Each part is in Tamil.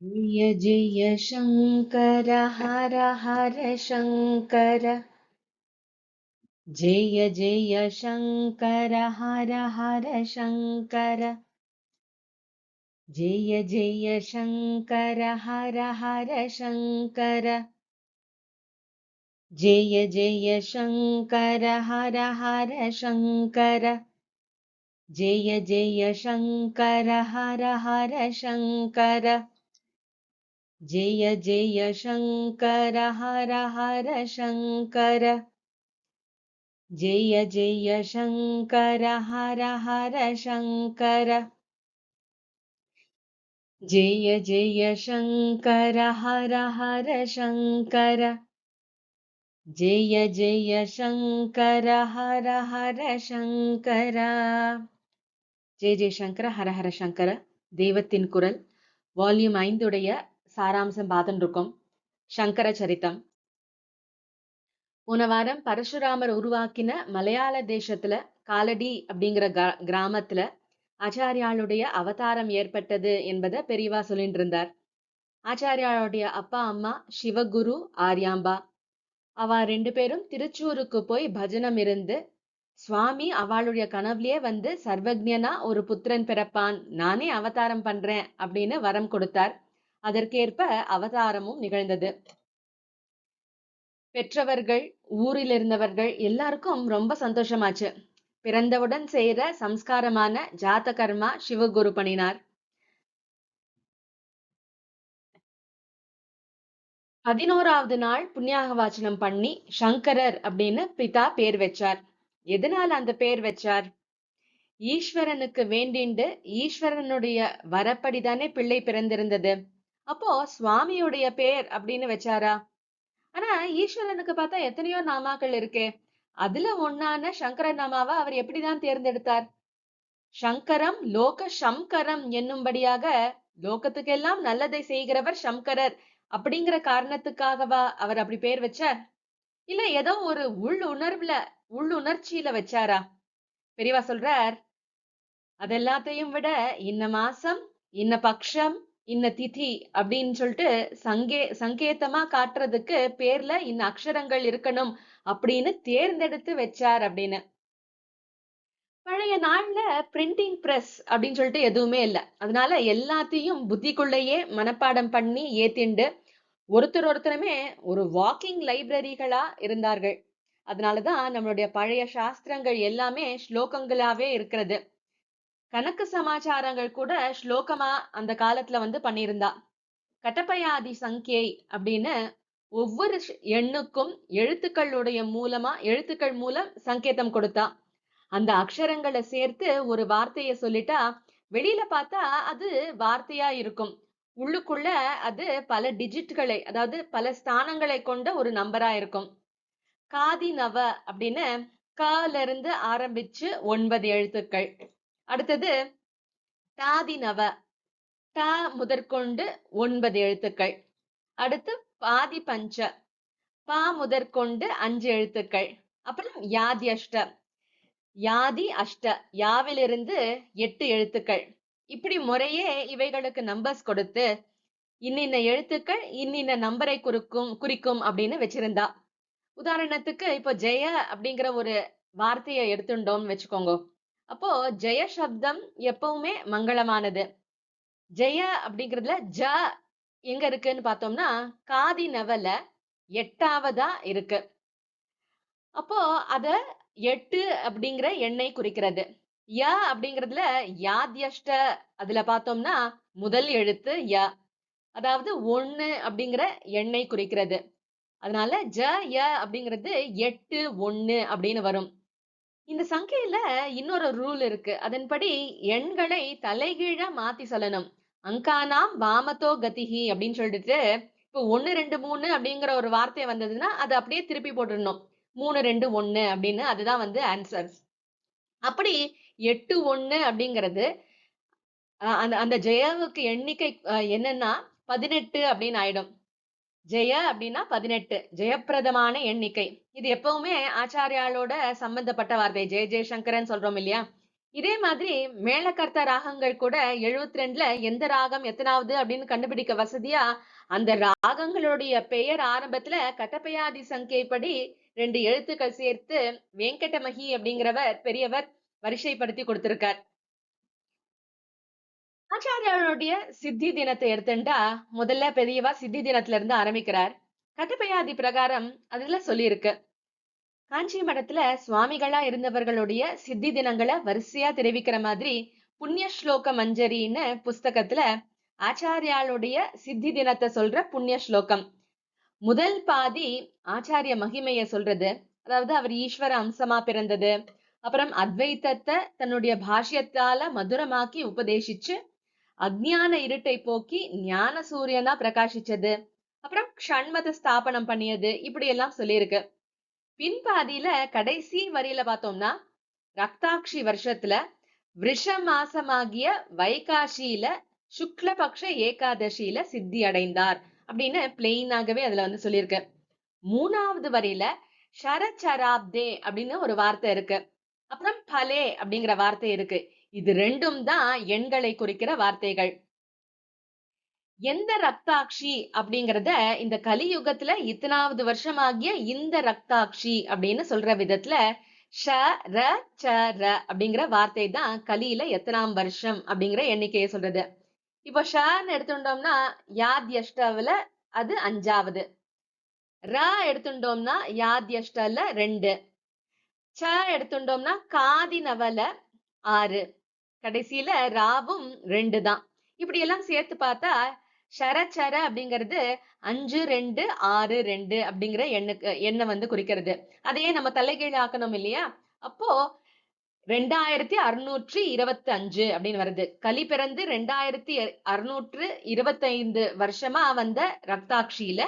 जय जय शङ्कर हर हर शङ्कर जय जय शङ्कर हर हर शङ्कर जय जय शङ्कर हर हर शङ्कर जय जय शङ्कर हर हर शङ्कर जय जय शङ्कर हर हर शङ्कर जय जय शङ्कर हर हर शङ्कर जय जय शङ्कर हर हर शङ्कर जय जय शङ्कर हर हर शङ्कर जय जय शङ्कर हर हर शङ्कर जय जय शङ्कर हर हर शङ्कर தெய்வத்தின் குரல் வால்யூம் 5 உடைய சாராம்சம் பார்த்துட்டு இருக்கோம். சங்கர சரித்தம். போன வாரம் பரசுராமர் உருவாக்கின மலையாள தேசத்துல காலடி அப்படிங்கிற கிராமத்துல ஆச்சாரியாளுடைய அவதாரம் ஏற்பட்டது என்பதை பெரியவா சொல்லிட்டு இருந்தார். ஆச்சாரியாளுடைய அப்பா அம்மா சிவகுரு ஆர்யாம்பா அவ 2 பேரும் திருச்சூருக்கு போய் பஜனம் இருந்து சுவாமி அவளுடைய கனவுலயே வந்து சர்வஜ்ஞனா ஒரு புத்திரன் பிறப்பான், நானே அவதாரம் பண்றேன் அப்படின்னு வரம் கொடுத்தார். அதற்கேற்ப அவதாரமும் நிகழ்ந்தது. பெற்றவர்கள் ஊரில் இருந்தவர்கள் எல்லாருக்கும் ரொம்ப சந்தோஷமாச்சு. பிறந்தவுடன் செய்யற சம்ஸ்காரமான ஜாத கர்மா சிவகுரு பண்ணினார். 11வது நாள் புண்ணியாக வாச்சனம் பண்ணி சங்கரர் அப்படின்னு பிதா பேர் வச்சார். எதனால அந்த பேர் வச்சார்? ஈஸ்வரனுக்கு வேண்டிண்டு ஈஸ்வரனுடைய வரப்படிதானே பிள்ளை பிறந்திருந்தது. அப்போ சுவாமியுடைய பேர் அப்படின்னு வச்சாரா? ஆனா ஈஸ்வரனுக்கு பார்த்தா எத்தனையோ நாமாக்கள் இருக்கே. அதுல ஒன்னான சங்கர நாமாவை அவர் எப்படிதான் தேர்ந்தெடுத்தார்? சங்கரம் லோக சம்கரம் என்னும்படியாக லோகத்துக்கெல்லாம் நல்லதை செய்கிறவர் சங்கரர் அப்படிங்கிற காரணத்துக்காகவா அவர் அப்படி பேர் வச்சார்? இல்ல ஏதோ ஒரு உள்ளுணர்ச்சியில வச்சாரா? பெரியவா சொல்றார், அதெல்லாத்தையும் விட இன்ன மாசம் இன்ன பக்ஷம் இன்ன திதி அப்படின்னு சொல்லிட்டு சங்கேதமா காட்டுறதுக்கு பேர்ல இன்ன அக்ஷரங்கள் இருக்கணும் அப்படின்னு தேர்ந்தெடுத்து வச்சார் அப்படின்னு. பழைய நாள்ல பிரிண்டிங் பிரஸ் அப்படின்னு சொல்லிட்டு எதுவுமே இல்லை. அதனால எல்லாத்தையும் புத்திக்குள்ளேயே மனப்பாடம் பண்ணி ஏத்திண்டு ஒருத்தருமே ஒரு வாக்கிங் லைப்ரரிகளா இருந்தார்கள். அதனாலதான் நம்மளுடைய பழைய சாஸ்திரங்கள் எல்லாமே ஸ்லோகங்களாவே இருக்கிறது. கணக்கு சமாச்சாரங்கள் கூட ஸ்லோகமா அந்த காலத்துல வந்து பண்ணியிருந்தா. கட்டப்பயாதி சங்கியை அப்படின்னு ஒவ்வொரு எண்ணுக்கும் எழுத்துக்கள் மூலம் சங்கேதம் கொடுத்தா. அந்த அக்ஷரங்களை சேர்த்து ஒரு வார்த்தையை சொல்லிட்டா வெளியில பார்த்தா அது வார்த்தையா இருக்கும். உள்ளுக்குள்ள அது பல டிஜிட்களை, அதாவது பல ஸ்தானங்களை கொண்ட ஒரு நம்பரா இருக்கும். காதி நவ அப்படின்னு கால இருந்து ஆரம்பிச்சு 9 எழுத்துக்கள். அடுத்தது தாதி நவ, த முதற்கொண்டு 9 எழுத்துக்கள். அடுத்து பாதி பஞ்ச, பா முதற்கொண்டு 5 எழுத்துக்கள். அப்புறம் யாதி அஷ்ட, யாதி அஷ்ட, யாவிலிருந்து 8 எழுத்துக்கள். இப்படி முறையே இவைகளுக்கு நம்பர்ஸ் கொடுத்து இன்னின்ன எழுத்துக்கள் இன்னின்ன நம்பரை குறிக்கும் அப்படின்னு வச்சிருந்தா. உதாரணத்துக்கு இப்போ ஜெய அப்படிங்கிற ஒரு வார்த்தையை எடுத்துட்டோம்னு வச்சுக்கோங்க. அப்போ ஜெய சப்தம் எப்பவுமே மங்களமானது. ஜெய அப்படிங்கிறதுல ஜ எங்க இருக்குன்னு பார்த்தோம்னா காதி நவல 8வதா இருக்கு. அப்போ அத 8 அப்படிங்கிற எண்ணை குறிக்கிறது. ய அப்படிங்கிறதுல யாத்யஷ்ட, அதுல பார்த்தோம்னா முதல் எழுத்து ய, அதாவது 1 அப்படிங்கிற எண்ணை குறிக்கிறது. அதனால ஜ ய அப்படிங்கிறது 8 1 அப்படின்னு வரும். இந்த சங்கையில இன்னொரு ரூல் இருக்கு. அதன்படி எண்களை தலைகீழா மாத்தி சொல்லணும். அங்கானாம் வாமதோ கதிஹி அப்படின்னு சொல்லிட்டு இப்போ 1 2 3 அப்படிங்கிற ஒரு வார்த்தை வந்ததுன்னா அதை அப்படியே திருப்பி போட்டுடணும். 3 2 1 அப்படின்னு, அதுதான் வந்து ஆன்சர். அப்படி 8 1 அப்படிங்கிறது அந்த அந்த ஜெயாவுக்கு எண்ணிக்கை என்னன்னா 18 அப்படின்னு ஆயிடும். ஜெய அப்படின்னா 18, ஜெயப்பிரதமான எண்ணிக்கை. இது எப்பவுமே ஆச்சாரியாலோட சம்பந்தப்பட்ட வார்த்தை. ஜெய ஜெயசங்கரன் சொல்றோம் இல்லையா? இதே மாதிரி மேளகர்த்தா ராகங்கள் கூட 72ல எந்த ராகம் எத்தனாவது அப்படின்னு கண்டுபிடிக்க வசதியா அந்த ராகங்களுடைய பெயர் ஆரம்பத்துல கட்டப்பயாதி சங்கைப்படி 2 எழுத்துக்கள் சேர்த்து வெங்கடமகி அப்படிங்கிறவர் பெரியவர் வரிசைப்படுத்தி கொடுத்திருக்கார். ஆச்சாரியாருடைய சித்தி தினத்தை எடுத்துட்டா முதல்ல பெரியவா சித்தி தினத்துல இருந்து ஆரம்பிக்கிறார். கட்டப்பயாதி பிரகாரம் அதுல சொல்லியிருக்கு. காஞ்சி மடத்துல சுவாமிகளா இருந்தவர்களுடைய சித்தி தினங்களை வரிசையா தெரிவிக்கிற மாதிரி புண்ணிய ஸ்லோக மஞ்சரின்னு புஸ்தகத்துல ஆச்சாரியாளுடைய சித்தி தினத்தை சொல்ற புண்ணிய ஸ்லோகம். முதல் பாதி ஆச்சாரிய மகிமைய சொல்றது, அதாவது அவர் ஈஸ்வர அம்சமா பிறந்தது, அப்புறம் அத்வைத்தத்தை தன்னுடைய பாஷ்யத்தால மதுரமாக்கி உபதேசிச்சு அஜ்ஞான இருட்டை போக்கி ஞான சூரியனா பிரகாசிச்சது, அப்புறம் க்ஷண்மத ஸ்தாபனம் பண்ணியது, இப்படி எல்லாம் சொல்லியிருக்கு. பின்பாதியில கடைசி வரியில பார்த்தோம்னா ரக்தாட்சி வருஷத்துல விஷ மாசமாகிய வைகாசியில சுக்லபக்ஷ ஏகாதசியில சித்தி அடைந்தார் அப்படின்னு பிளெயினாகவே அதுல வந்து சொல்லியிருக்கு. மூணாவது வரியில ஷரச்சராப்தே அப்படின்னு ஒரு வார்த்தை இருக்கு, அப்புறம் பலே அப்படிங்கிற வார்த்தை இருக்கு. இது ரெண்டும் தான் எண்களை குறிக்கிற வார்த்தைகள். எந்த ரக்தாட்சி அப்படிங்கறத இந்த கலியுகத்துல இத்தனாவது வருஷமாகிய இந்த ரக்தாட்சி அப்படின்னு சொல்ற விதத்துல ஷ ர ச ர அப்படிங்கிற வார்த்தை தான் கலியில எத்தனாம் வருஷம் அப்படிங்கிற எண்ணிக்கையை சொல்றது. இப்போ ஷன்னு எடுத்துட்டோம்னா யாத்யஷ்டவுல அது 5வது, ர எடுத்துட்டோம்னா யாத்யஷ்டல 2, ச எடுத்துட்டோம்னா காதினவல 6, கடைசியில ராவும் 2 தான். இப்படி எல்லாம் சேர்த்து பார்த்தா ஷரச்சர அப்படிங்கிறது 5 2 6 2 அப்படிங்கிற எண்ணை வந்து குறிக்கிறது. அதையே நம்ம தலைகீழ் ஆக்கணும் இல்லையா? அப்போ 2625 அப்படின்னு வருது. கலி பிறந்து 2625 வருஷமா வந்த ரக்தாட்சியில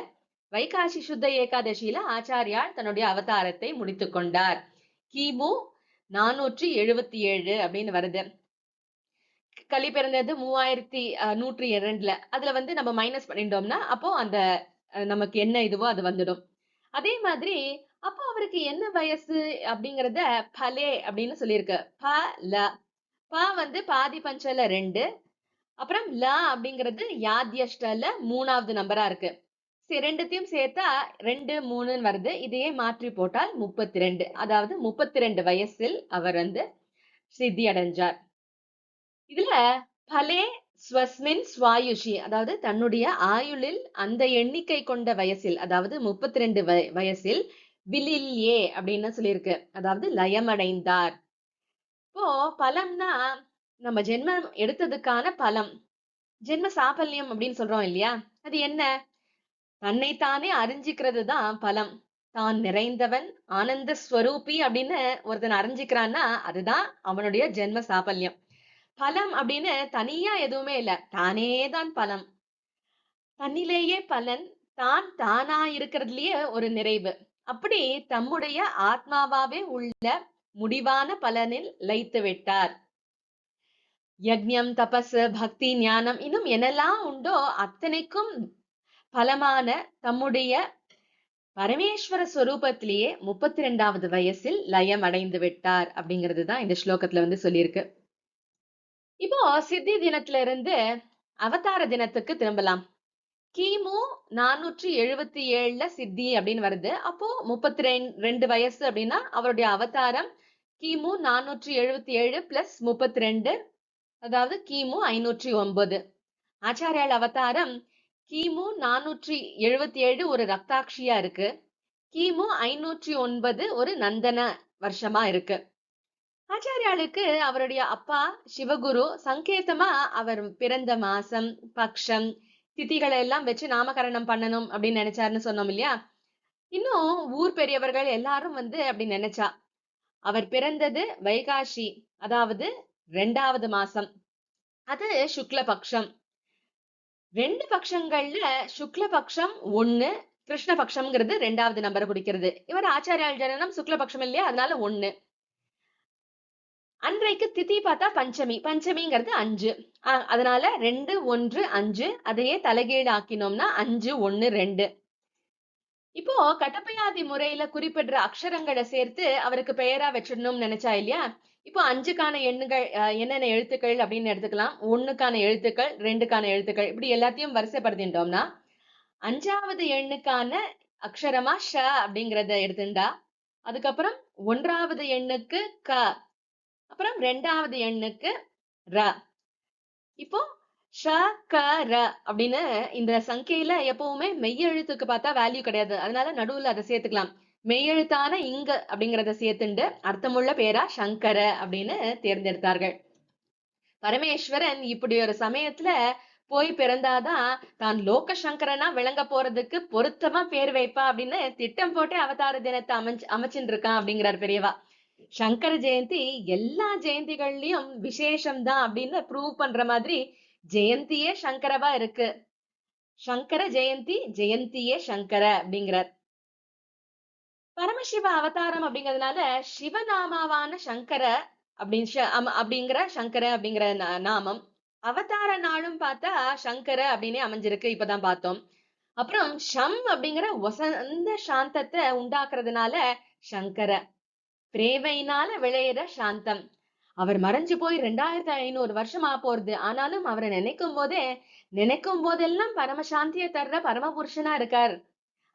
வைகாசி சுத்த ஏகாதசியில ஆச்சாரியார் தன்னுடைய அவதாரத்தை முடித்துக் கொண்டார். கிமு 477 அப்படின்னு வருது. கலி பிறந்தது 3102ல. அதுல வந்து நம்ம மைனஸ் பண்ணிட்டோம்னா அப்போ அந்த நமக்கு என்ன இதுவோ அது வந்துடும். அதே மாதிரி அப்போ அவருக்கு என்ன வயசு அப்படிங்கறத பலே அப்படின்னு சொல்லியிருக்கு. ப ல, ப வந்து பாதி பஞ்சல 2, அப்புறம் ல அப்படிங்கிறது யாத்யஷ்டல 3வது நம்பரா இருக்கு. சரி, ரெண்டுத்தையும் சேர்த்தா 2 3ன்னு வருது. இதையே மாற்றி போட்டால் 32, அதாவது 32 வயசில் அவர் வந்து சித்தி அடைஞ்சார். இதுல பலே ஸ்வஸ்மின் ஸ்வாயுஷி, அதாவது தன்னுடைய ஆயுளில் அந்த எண்ணிக்கை கொண்ட வயசில், அதாவது 32 வயசில் விலில்யே அப்படின்னு சொல்லியிருக்கு, அதாவது லயமடைந்தார். இப்போ பலம்னா நம்ம ஜென்மம் எடுத்ததுக்கான பலம், ஜென்ம சாபல்யம் அப்படின்னு சொல்றோம் இல்லையா? அது என்ன? தன்னைத்தானே அறிஞ்சிக்கிறது தான் பலம். தான் நிறைந்தவன் ஆனந்த ஸ்வரூபி அப்படின்னு ஒருத்தன் அறிஞ்சிக்கிறான்னா அதுதான் அவனுடைய ஜென்ம சாபல்யம். பலம் அப்படின்னு தனியா எதுவுமே இல்ல, தானேதான் பலம். தன்னிலேயே பலன், தான் தானா இருக்கிறதுலயே ஒரு நிறைவு. அப்படி தம்முடைய ஆத்மாவாவே உள்ள முடிவான பலனில் லயித்து விட்டார். யக்ஞம் தபஸ் பக்தி ஞானம் இன்னும் என்னெல்லாம் உண்டோ அத்தனைக்கும் பலமான தம்முடைய பரமேஸ்வர ஸ்வரூபத்திலேயே 32வது வயசில் லயம் அடைந்து விட்டார் அப்படிங்கிறது தான் இந்த ஸ்லோகத்துல வந்து சொல்லியிருக்கு. இப்போ சித்தி தினத்துல இருந்து அவதார தினத்துக்கு திரும்பலாம். கிமு 477ல சித்தி அப்படின்னு வருது. அப்போ 32 வயசு அப்படின்னா அவருடைய அவதாரம் கிமு 477 பிளஸ் 32, அதாவது கிமு 509. ஆச்சாரியால் அவதாரம் கிமு 477 ஒரு ரக்தாட்சியா இருக்கு, கிமு 509 ஒரு நந்தன வருஷமா இருக்கு. ஆச்சாரியாளுக்கு அவருடைய அப்பா சிவகுரு சங்கேதமா அவர் பிறந்த மாசம் பக்ஷம் திதிகளை எல்லாம் வச்சு நாமகரணம் பண்ணணும் அப்படின்னு நினைச்சாருன்னு சொன்னோம் இல்லையா? இன்னும் ஊர் பெரியவர்கள் எல்லாரும் வந்து அப்படி நினைச்சா. அவர் பிறந்தது வைகாசி, அதாவது 2வது மாசம், அது சுக்லபக்ஷம். 2 பட்சங்கள்ல சுக்லபக்ஷம் 1, கிருஷ்ணபக்ஷம்ங்கிறது 2வது நம்பரை குறிக்கிறது. இவர் ஆச்சாரியால் ஜனனம் சுக்லபக்ஷம் இல்லையா, அதனால 1. அன்றைக்கு திதி பார்த்தா பஞ்சமி, பஞ்சமிங்கிறது 5, அதனால 2 1 5, அதையே தலைகீழ் ஆக்கினோம்னா 5 1 2. இப்போ கட்டப்பயாதி முறையில குறிப்பிடுற அக்ஷரங்களை சேர்த்து அவருக்கு பெயரா வச்சிடணும்னு நினைச்சா இல்லையா? இப்போ 5க்கான எண்ணுகள் என்னென்ன எழுத்துக்கள் அப்படின்னு எடுத்துக்கலாம். 1க்கான எழுத்துக்கள், 2க்கான எழுத்துக்கள் இப்படி எல்லாத்தையும் வரிசைப்படுத்திட்டோம்னா, 5வது எண்ணுக்கான அக்ஷரமா ஷ அப்படிங்கிறத எடுத்துண்டா, அதுக்கப்புறம் 1வது எண்ணுக்கு க, அப்புறம் 2வது எண்ணுக்கு ர. இப்போ ஷ, க, ர அப்படின்னு இந்த சங்கையில எப்பவுமே மெய்யெழுத்துக்கு பார்த்தா வேல்யூ கிடையாது. அதனால நடுவுல அதை சேர்த்துக்கலாம். மெய்யெழுத்தான இங்க அப்படிங்கிறத சேர்த்துண்டு அர்த்தமுள்ள பேரா சங்கர அப்படின்னு தேர்ந்தெடுத்தார்கள். பரமேஸ்வரன் இப்படி ஒரு சமயத்துல போய் பிறந்தாதான் தான் லோக சங்கரனா விளங்க போறதுக்கு பொருத்தமா பேர் வைப்பா அப்படின்னு திட்டம் போட்டு அவதார தினத்தை அமைச்சுட்டு இருக்கான் அப்படிங்கிறார் பெரியவா. சங்கர ஜெயந்தி எல்லா ஜெயந்திகள்லயும் விசேஷம் தான் அப்படின்னு ப்ரூவ் பண்ற மாதிரி ஜெயந்தியே சங்கரவா இருக்கு. சங்கர ஜெயந்தி, ஜெயந்தியே சங்கர அப்படிங்கிறார். பரமசிவ அவதாரம் அப்படிங்கிறதுனால சிவநாமாவான சங்கர அப்படிங்கிற சங்கர அப்படிங்கிற நாமம் அவதார நாளும் பார்த்தா சங்கர அப்படின்னே அமைஞ்சிருக்கு. இப்பதான் பார்த்தோம். அப்புறம் ஷம் அப்படிங்கிற வசந்த சாந்தத்தை உண்டாக்குறதுனால சங்கர, பிரேமையினால விளையிற சாந்தம். அவர் மறைஞ்சு போய் 2500 வருஷம் போறது. ஆனாலும் அவரை நினைக்கும் போதெல்லாம் பரமசாந்தியை தர்ற பரமபுருஷனா இருக்கார்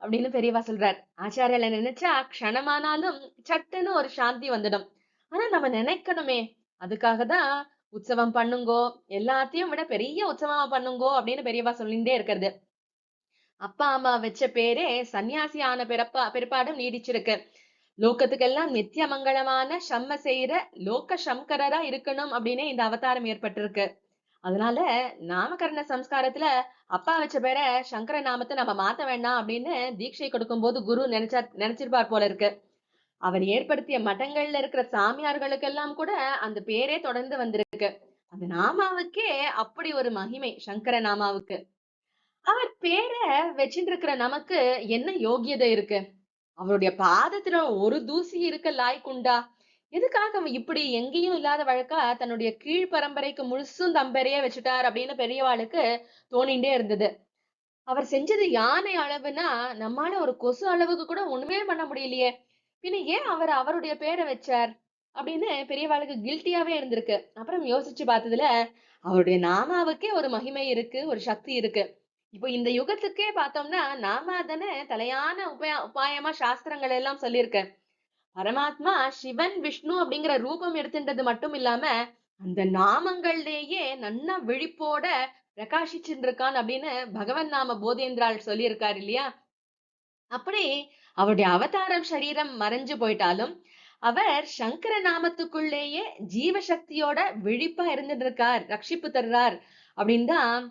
அப்படின்னு பெரியவா சொல்றார். ஆச்சாரியல நினைச்சா க்ஷணமானாலும் சட்டுன்னு ஒரு சாந்தி வந்துடும். ஆனா நம்ம நினைக்கணுமே, அதுக்காக தான் உற்சவம் பண்ணுங்கோ, எல்லாத்தையும் விட பெரிய உற்சவமா பண்ணுங்கோ அப்படின்னு பெரியவா சொல்லிட்டே இருக்கிறது. அப்பா அம்மா வச்ச பேரே சன்னியாசி ஆன பிற்பாடும் நீடிச்சிருக்கு. லோகத்துக்கெல்லாம் நித்திய மங்களமான ஷம்ம செய்யற லோக சங்கரரா இருக்கணும் அப்படின்னு இந்த அவதாரம் ஏற்பட்டிருக்கு. அதனால நாமகரண சம்ஸ்காரத்துல அப்பா வச்ச பேரை சங்கர நாமத்தை நம்ம மாத்த வேண்டாம் அப்படின்னு தீட்சை கொடுக்கும் போது குரு நினைச்சிருப்பார் போல இருக்கு. அவர் ஏற்படுத்திய மடங்கள்ல இருக்கிற சாமியார்களுக்கெல்லாம் கூட அந்த பேரே தொடர்ந்து வந்திருக்கு. அந்த நாமாவுக்கே அப்படி ஒரு மகிமை சங்கர நாமாவுக்கு. அவர் பேரை வச்சுட்டு இருக்கிற நமக்கு என்ன யோகியதை இருக்கு? அவருடைய பாதத்துல ஒரு தூசி இருக்க லாய்க்குண்டா? எதுக்காக அவன் இப்படி எங்கேயும் இல்லாத வழக்கா தன்னுடைய கீழ் பரம்பரைக்கு முழுசும் தம்பெரிய வச்சுட்டார் அப்படின்னு பெரியவாளுக்கு தோணிண்டே இருந்தது. அவர் செஞ்சது யானை அளவுனா நம்மால ஒரு கொசு அளவுக்கு கூட ஒண்ணுமே பண்ண முடியலையே. பின்ன ஏன் அவர் அவருடைய பேரை வச்சார் அப்படின்னு பெரியவாளுக்கு கில்ட்டியாவே இருந்திருக்கு. அப்புறம் யோசிச்சு பார்த்ததுல அவருடைய நாமாவுக்கே ஒரு மகிமை இருக்கு, ஒரு சக்தி இருக்கு. இப்போ இந்த யுகத்துக்கே பார்த்தோம்னா நாம தானே தலையான உபாயமா சாஸ்திரங்கள் எல்லாம் சொல்லியிருக்கு. பரமாத்மா சிவன் விஷ்ணு அப்படிங்கிற ரூபம் எடுத்துட்டது மட்டும் இல்லாம அந்த நாமங்கள்லேயே நன்னா விழிப்போட பிரகாசிச்சுட்டு இருக்கான் அப்படின்னு பகவன் நாம போதேந்திரால் சொல்லியிருக்காரு இல்லையா? அப்படி அவருடைய அவதாரம் சரீரம் மறைஞ்சு போயிட்டாலும் அவர் சங்கர நாமத்துக்குள்ளேயே ஜீவசக்தியோட விழிப்பா இருந்துட்டு இருக்கார், ரட்சிப்பு தர்றார் அப்படின்னு தான்.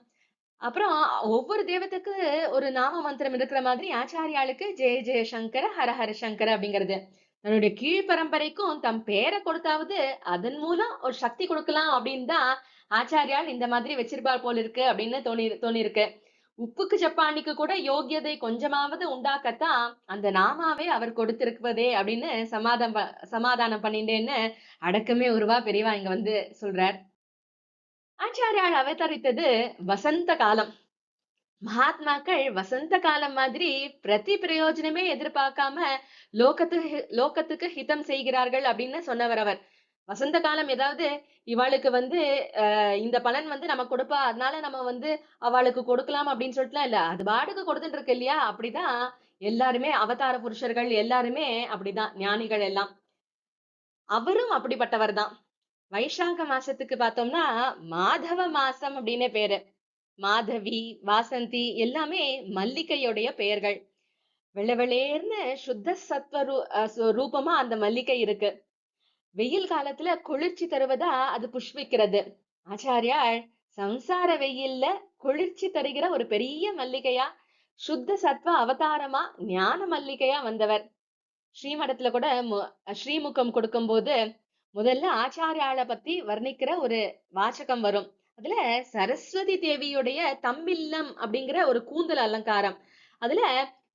அப்புறம் ஒவ்வொரு தெய்வத்துக்கு ஒரு நாம மந்திரம் இருக்கிற மாதிரி ஆச்சாரியாளுக்கு ஜெய ஜெய சங்கர ஹர ஹர சங்கர அப்படிங்கிறது. தன்னுடைய கீழ் பரம்பரைக்கும் தம் பேரை கொடுத்தாவது அதன் மூலம் ஒரு சக்தி கொடுக்கலாம் அப்படின்னு தான் ஆச்சாரியால் இந்த மாதிரி வச்சிருப்பார் போல இருக்கு அப்படின்னு தோணிருக்கு. உப்புக்கு ஜப்பானிக்கு கூட யோகியதை கொஞ்சமாவது உண்டாக்கத்தான் அந்த நாமாவே அவர் கொடுத்திருப்பதே அப்படின்னு சமாதானம் பண்ணிட்டேன்னு அடக்கமே உருவா பெரியவா இங்க வந்து சொல்றார். ஆச்சாரியால் அவதரித்தது வசந்த காலம். மகாத்மாக்கள் வசந்த காலம் மாதிரி பிரதி பிரயோஜனமே எதிர்பார்க்காம லோகத்துக்கு ஹிதம் செய்கிறார்கள் அப்படின்னு சொன்னவர் அவர். வசந்த காலம் ஏதாவது இவாளுக்கு வந்து இந்த பலன் வந்து நம்ம கொடுப்பா, அதனால நம்ம வந்து அவளுக்கு கொடுக்கலாம் அப்படின்னு சொல்லிட்டுலாம் இல்ல. அது பாட்டுக்கு கொடுத்துட்டு இருக்கு இல்லையா? அப்படிதான் எல்லாருமே அவதார புருஷர்கள் எல்லாருமே அப்படிதான் ஞானிகள் எல்லாம். அவரும் அப்படிப்பட்டவர் தான். வைசாக மாசத்துக்கு பார்த்தோம்னா மாதவ மாசம் அப்படின்னு பேரு. மாதவி, வாசந்தி எல்லாமே மல்லிகையுடைய பெயர்கள். வெள்ளை வெளேர்னு சுத்த சத்வ ரூபமா அந்த மல்லிகை இருக்கு. வெயில் காலத்துல குளிர்ச்சி தருவதா அது புஷ்பிக்கிறது. ஆச்சாரியாள் சம்சார வெயில்ல குளிர்ச்சி தருகிற ஒரு பெரிய மல்லிகையா, சுத்த சத்வ அவதாரமா, ஞான மல்லிகையா வந்தவர். ஸ்ரீமடத்துல கூட ஸ்ரீமுகம் கொடுக்கும் போது முதல்ல ஆச்சாரியாளை பத்தி வர்ணிக்கிற ஒரு வாசகம் வரும். அதுல சரஸ்வதி தேவியுடைய தம்பில்லம் அப்படிங்கிற ஒரு கூந்தல் அலங்காரம், அதுல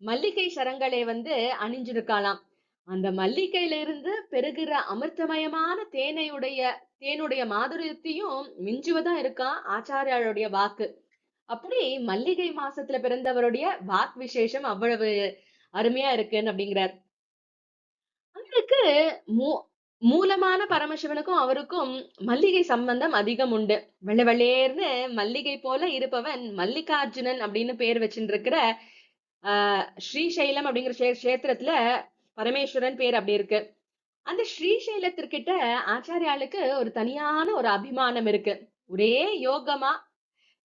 மல்லிகை சரங்களை வந்து அணிஞ்சிருக்கலாம். அந்த மல்லிகையில இருந்து பெருகிற அமிர்தமயமான தேனுடைய மாதுரியத்தையும் மிஞ்சுவதா இருக்கான் ஆச்சாரியாளுடைய வாக்கு. அப்படி மல்லிகை மாசத்துல பிறந்தவருடைய வாக் விசேஷம் அவ்வளவு அருமையா இருக்குன்னு அப்படிங்கிறார். அவருக்கு மூ மூலமான பரமசிவனுக்கும் அவருக்கும் மல்லிகை சம்பந்தம் அதிகம் உண்டு. வெள்ளை வெள்ளேர்னு மல்லிகை போல இருப்பவன் மல்லிகார்ஜுனன் அப்படின்னு பேர் வச்சுருக்கிற ஸ்ரீசைலம் அப்படிங்கிற கஷேத்திரத்துல பரமேஸ்வரன் பேர் அப்படி இருக்கு. அந்த ஸ்ரீசைலத்திற்கிட்ட ஆச்சாரியாளுக்கு ஒரு தனியான ஒரு அபிமானம் இருக்கு. ஒரே யோகமா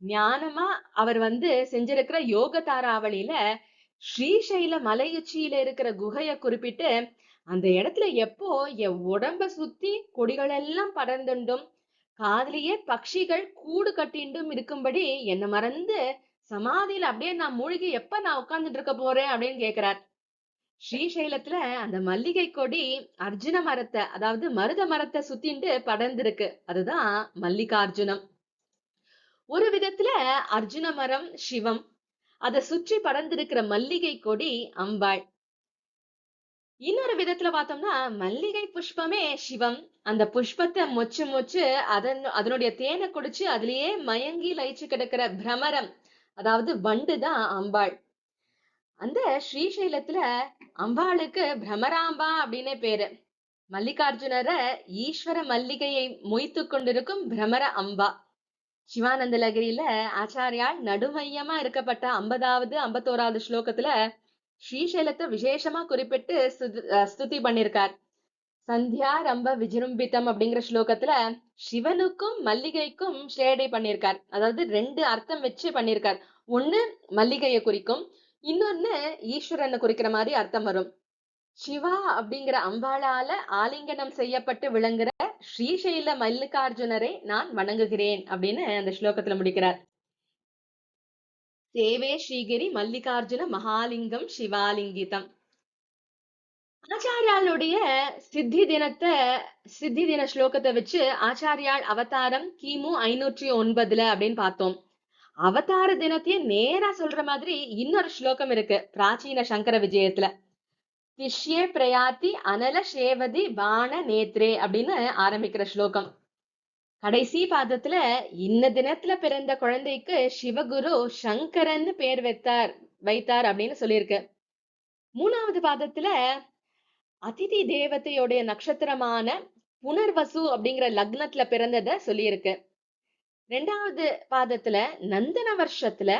ஞானமா அவர் செஞ்சிருக்கிற யோக தாராவளியில ஸ்ரீசைல மலையுச்சியில இருக்கிற குகைய குறிப்பிட்டு, அந்த இடத்துல எப்போ என் உடம்ப சுத்தி கொடிகள் எல்லாம் படர்ந்துண்டும் காதலியே பட்சிகள் கூடு கட்டிண்டும் இருக்கும்படி என்ன மறந்து சமாதியில அப்படியே நான் மூழ்கி எப்ப நான் உட்கார்ந்துட்டு இருக்க போறேன் அப்படின்னு கேக்குறார். ஸ்ரீசைலத்துல அந்த மல்லிகை கொடி அர்ஜுன மரத்தை, அதாவது மருத மரத்தை சுத்திண்டு படர்ந்திருக்கு. அதுதான் மல்லிகார்ஜுனம். ஒரு விதத்துல அர்ஜுன மரம் சிவம், அதை சுற்றி படர்ந்திருக்கிற மல்லிகை கொடி அம்பாள். இன்னொரு விதத்துல பார்த்தோம்னா மல்லிகை புஷ்பமே சிவம், அந்த புஷ்பத்தை மொச்சு மொச்சு அதனுடைய தேனை குடிச்சு அதுலயே மயங்கி லயிச்சு கிடக்கிற பிரமரம், அதாவது வண்டுதான் அம்பாள். அந்த ஸ்ரீசைலத்துல அம்பாளுக்கு பிரமராம்பா அப்படின்னே பேரு. மல்லிகார்ஜுனரை ஈஸ்வர மல்லிகையை மொய்த்து கொண்டிருக்கும் பிரமர அம்பா. சிவானந்த லகரியில ஆச்சாரியால் நடுமையமா இருக்கப்பட்ட 50வது 51வது ஸ்லோகத்துல ஸ்ரீசைலத்தை விசேஷமா குறிப்பிட்டு ஸ்துதி பண்ணிருக்கார். சந்தியா ரம்ப விஜృంభిதம் அப்படிங்கிற ஸ்லோகத்துல சிவனுக்கும் மல்லிகைக்கும் ஷேடை பண்ணிருக்கார். அதாவது 2 அர்த்தம் வச்சு பண்ணிருக்கார். ஒண்ணு மல்லிகையை குறிக்கும், இன்னொன்னு ஈஸ்வரனை குறிக்கிற மாதிரி அர்த்தம் வரும். சிவா அப்படிங்கிற அம்பாளால ஆலிங்கனம் செய்யப்பட்டு விளங்குற ஸ்ரீசைல மல்லிகார்ஜுனரை நான் வணங்குகிறேன் அப்படின்னு அந்த ஸ்லோகத்துல முடிக்கிறார். சேவே ஸ்ரீகிரி மல்லிகார்ஜுன மகாலிங்கம் சிவாலிங்கிதம். ஆச்சாரியாளுடைய சித்தி தின ஸ்லோகத்தை வச்சு ஆச்சாரியால் அவதாரம் கிமு 509 அப்படின்னு பார்த்தோம். அவதார தினத்தையே நேரா சொல்ற மாதிரி இன்னொரு ஸ்லோகம் இருக்கு பிராச்சீன சங்கர விஜயத்துல. திஷ்யே பிரயாத்தி அனல சேவதி பாண நேத்ரே அப்படின்னு ஆரம்பிக்கிற ஸ்லோகம். கடைசி பாதத்துல இன்ன தினத்துல பிறந்த குழந்தைக்கு சிவகுரு சங்கரன்னு பேர் வைத்தார் அப்படின்னு சொல்லியிருக்கு. 3வது பாதத்துல அதிதி தேவதையோடைய நட்சத்திரமான புனர்வசு அப்படிங்கிற லக்னத்துல பிறந்தத சொல்லியிருக்கு. 2வது பாதத்துல நந்தன வருஷத்துல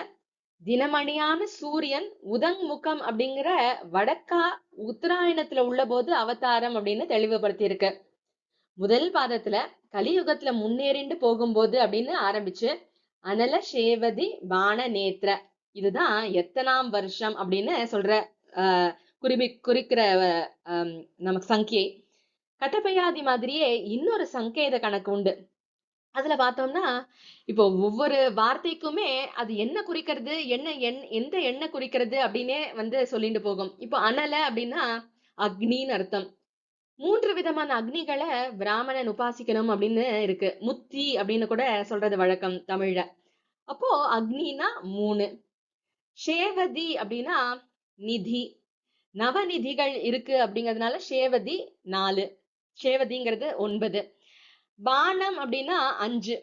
தினமணியான சூரியன் உதங்முகம் அப்படிங்கிற வடக்கா உத்தராயணத்துல உள்ள போது அவதாரம் அப்படின்னு தெளிவுபடுத்தி இருக்கு. முதல் பாதத்துல கலியுகத்துல முன்னேறிண்டு போகும்போது அப்படின்னு ஆரம்பிச்சு அனல சேவதி பாண நேத்ர, இதுதான் எத்தனாம் வருஷம் அப்படின்னு சொல்ற குறிக்கிற நமக்கு சங்கியை. கட்டப்பையாதி மாதிரியே இன்னொரு சங்கேத கணக்கு உண்டு. அதுல பார்த்தோம்னா இப்போ ஒவ்வொரு வார்த்தைக்குமே அது என்ன குறிக்கிறது, எந்த எண்ணெய் குறிக்கிறது அப்படின்னே சொல்லிட்டு போகும். இப்போ அனல அப்படின்னா அக்னின்னு அர்த்தம். 3 விதமான அக்னிகளை பிராமணன் உபாசிக்கணும் அப்படின்னு இருக்கு. முத்தி அப்படின்னு கூட சொல்றது வழக்கம் தமிழ்ல. அப்போ அக்னினா 3, சேவதி அப்படின்னா நிதி, நவநிதிகள் இருக்கு அப்படிங்கிறதுனால சேவதி 4, சேவதிங்கிறது 9. பானம் அப்படின்னா 5,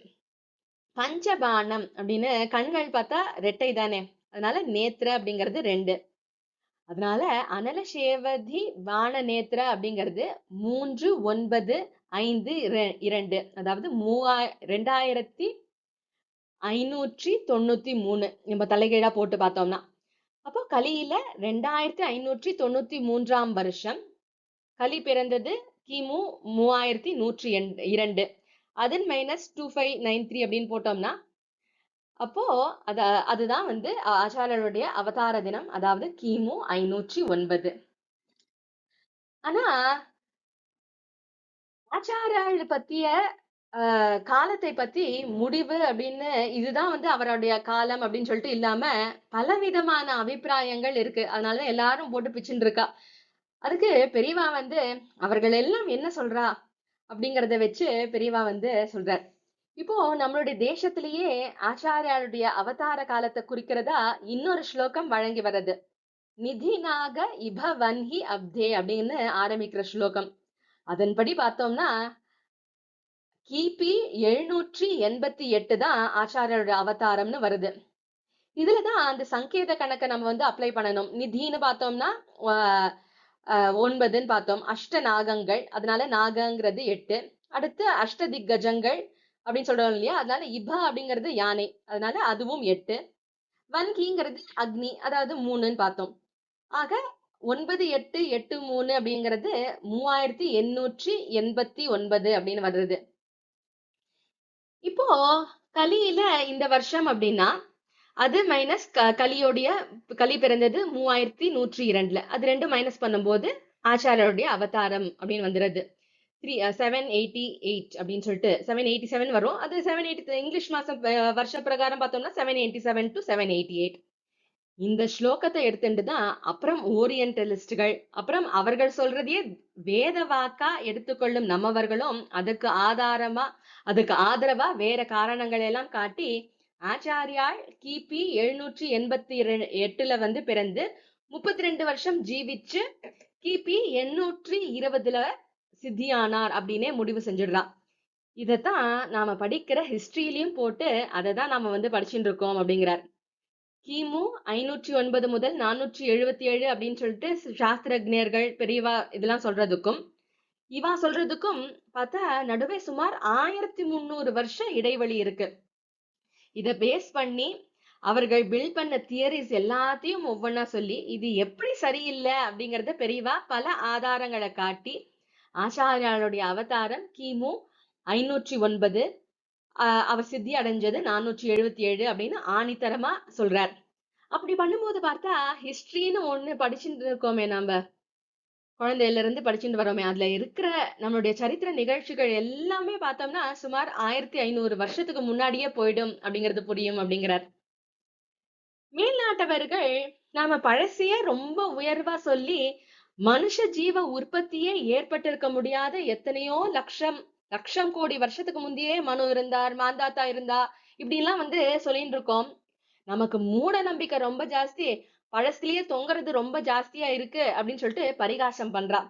பஞ்சபானம் அப்படின்னு கண்கள் பார்த்தா ரெட்டை தானே, அதனால நேத்ர அப்படிங்கிறது 2. அதனால அனல சேவதி பாண நேத்ர அப்படிங்கிறது 3, 9, 5, 2, அதாவது 2593 நம்ம தலைகீழா போட்டு பார்த்தோம்னா. அப்போ கலியில 2593ஆம் வருஷம். கலி பிறந்தது கிமு 3102. அதன் -2593 அப்படின்னு போட்டோம்னா அப்போ அதுதான் ஆச்சாரியருடைய அவதார தினம், அதாவது கிமு 509. ஆனா ஆச்சாரியால் பத்திய காலத்தை பத்தி முடிவு அப்படின்னு இதுதான் அவருடைய காலம் அப்படின்னு சொல்லிட்டு இல்லாம பலவிதமான அபிப்பிராயங்கள் இருக்கு. அதனால எல்லாரும் போட்டு பிச்சுட்டு இருக்கா. அதுக்கு பெரியவா அவர்கள் எல்லாம் என்ன சொல்றா அப்படிங்கறத வச்சு பெரியவா சொல்றார். இப்போ நம்மளுடைய தேசத்திலேயே ஆச்சாரியாருடைய அவதார காலத்தை குறிக்கிறதா இன்னொரு ஸ்லோகம் வழங்கி வர்றது. நிதினாக இபவன்ஹி அப்தே அப்படின்னு ஆரம்பிக்கிற ஸ்லோகம். அதன்படி பார்த்தோம்னா கிபி 788 தான் ஆச்சாரியோட அவதாரம்னு வருது. இதுலதான் அந்த சங்கேத கணக்கை நம்ம வந்து அப்ளை பண்ணணும். நிதின்னு பார்த்தோம்னா 9ன்னு பார்த்தோம். அஷ்ட நாகங்கள், அதனால நாகங்கிறது 8. அடுத்து அஷ்ட திக்கஜங்கள் அப்படின்னு சொல்றோம் இல்லையா, அதனால இப அப்படிங்கிறது யானை, அதனால அதுவும் 8. வன்கிங்கிறது அக்னி, அதாவது 3ன்னு பார்த்தோம். ஆக 9, 8, 8, 3 அப்படிங்கிறது 3889 அப்படின்னு வருது. இப்போ கலியில இந்த வருஷம் அப்படின்னா அது மைனஸ் கலியோடைய கலி பிறந்தது 3102, அது ரெண்டும் மைனஸ் பண்ணும்போது ஆச்சாரியருடைய அவதாரம் அப்படின்னு வந்துடுது. 788 அப்படின்னு சொல்லிட்டு 787 வரும். அது 780 இங்கிலீஷ் மாசம் வருஷ பிரகாரம் பார்த்தோம்னா 787 to 788. இந்த ஸ்லோகத்தை எடுத்துட்டு தான் அப்புறம் ஓரியன்டலிஸ்டுகள், அப்புறம் அவர்கள் சொல்றதையே வேத வாக்கா எடுத்துக்கொள்ளும் நம்மவர்களும் அதுக்கு ஆதரவா வேற காரணங்கள் எல்லாம் காட்டி ஆச்சாரியால் கிபி 788 வந்து பிறந்து 32 வருஷம் ஜீவிச்சு கிபி 820 சித்தியானார் அப்படின்னே முடிவு செஞ்சிடுறான். இதத்தான் நாம படிக்கிற ஹிஸ்டரியிலயும் போட்டு அதை தான் நாம வந்து படிச்சுட்டு இருக்கோம் அப்படிங்கிறார். கிமு 509 முதல் 477 அப்படின்னு சொல்லிட்டு சாஸ்திரஜர்கள் பெரியவா இதெல்லாம் சொல்றதுக்கும் இவா சொல்றதுக்கும் பார்த்தா நடுவே சுமார் 1300 வருஷம் இடைவெளி இருக்கு. இத பேஸ் பண்ணி அவர்கள் பில்ட் பண்ண தியரிஸ் எல்லாத்தையும் ஒவ்வொன்னா சொல்லி இது எப்படி சரியில்லை அப்படிங்கறத பெரியவா பல ஆதாரங்களை காட்டி ஆச்சாரியாளுடைய அவதாரம் கிமு 509, அவர் சித்தி அடைஞ்சது 477 அப்படின்னு ஆணித்தரமா சொல்றார். அப்படி பண்ணும்போது பார்த்தா ஹிஸ்டரின்னு ஒண்ணு படிச்சுட்டு இருக்கோமே, நம்ம குழந்தையில இருந்து படிச்சுட்டு வரோமே, அதுல இருக்கிற நம்மளுடைய சரித்திர நிகழ்ச்சிகள் எல்லாமே பார்த்தோம்னா சுமார் 1500 வருஷத்துக்கு முன்னாடியே போயிடும் அப்படிங்கிறது புரியும் அப்படிங்கிறார். மேல்நாட்டவர்கள் நாம பழசையே ரொம்ப உயர்வா சொல்லி மனுஷ ஜீவ உற்பத்தியே ஏற்பட்டிருக்க முடியாத எத்தனையோ லட்சம் கோடி வருஷத்துக்கு முந்தையே மனு இருந்தார், மாந்தாத்தா இருந்தா, இப்படி எல்லாம் வந்து சொல்லிட்டு இருக்கோம். நமக்கு மூட நம்பிக்கை ரொம்ப ஜாஸ்தி, பழசுலயே தொங்குறது ரொம்ப ஜாஸ்தியா இருக்கு அப்படின்னு சொல்லிட்டு பரிகாசம் பண்றா.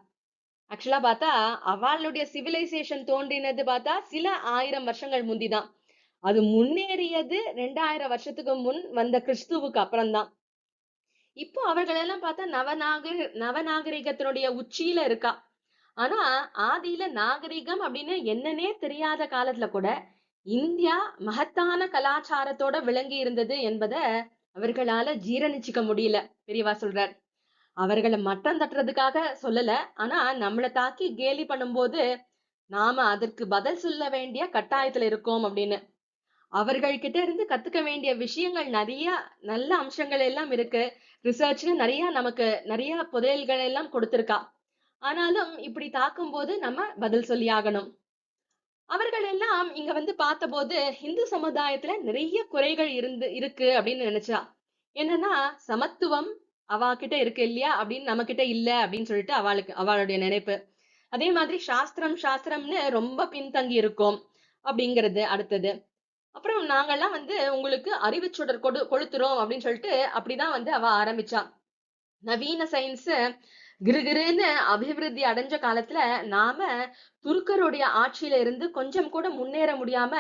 ஆக்சுவலா பார்த்தா அவளுடைய சிவிலைசேஷன் தோன்றினது பார்த்தா சில 1000 வருஷங்கள் முந்திதான். அது முன்னேறியது 2000 வருஷத்துக்கு முன் வந்த கிறிஸ்துவுக்கு அப்புறம்தான். இப்போ அவர்கள் எல்லாம் பார்த்தா நவநாகரிகத்தினுடைய உச்சியில இருக்கா. ஆனா ஆதியில நாகரிகம் அப்படின்னு என்னன்னே தெரியாத காலத்துல கூட இந்தியா மகத்தான கலாச்சாரத்தோட விளங்கி இருந்தது என்பதை அவர்களால ஜீரணிச்சுக்க முடியல. பெரியவா சொல்றார், அவர்களை மட்டம் தட்டுறதுக்காக சொல்லல, ஆனா நம்மளை தாக்கி கேலி பண்ணும்போது நாம அதற்கு பதில் சொல்ல வேண்டிய கட்டாயத்துல இருக்கோம் அப்படின்னு. அவர்கள் கிட்ட இருந்து கத்துக்க வேண்டிய விஷயங்கள் நிறைய நல்ல அம்சங்கள் எல்லாம் இருக்கு. ரிசர்ச்ல நமக்கு நிறைய புதையல்கள் எல்லாம் கொடுத்திருக்கா. ஆனாலும் இப்படி தாக்கும் போது நம்ம பதில் சொல்லி ஆகணும். அவர்கள் எல்லாம் இங்க வந்து பார்த்தபோது இந்து சமுதாயத்துல நிறைய குறைகள் இருக்கு அப்படின்னு நினைச்சா. என்னன்னா சமத்துவம் அவ கிட்ட இருக்கு இல்லையா அப்படின்னு நம்ம கிட்ட இல்ல அப்படின்னு சொல்லிட்டு அவளுடைய நினைப்பு. அதே மாதிரி சாஸ்திரம்னு ரொம்ப பின்தங்கி இருக்கோம் அப்படிங்கிறது அடுத்தது. அப்புறம் நாங்கெல்லாம் வந்து உங்களுக்கு அறிவுச்சுடர் கொளுத்துறோம் அப்படின்னு சொல்லிட்டு அப்படிதான் வந்து அவ ஆரம்பிச்சா. நவீன சயின்ஸ் கிருகிருன்னு அபிவிருத்தி அடைஞ்ச காலத்துல நாம துருக்கருடைய ஆட்சியில இருந்து கொஞ்சம் கூட முன்னேற முடியாம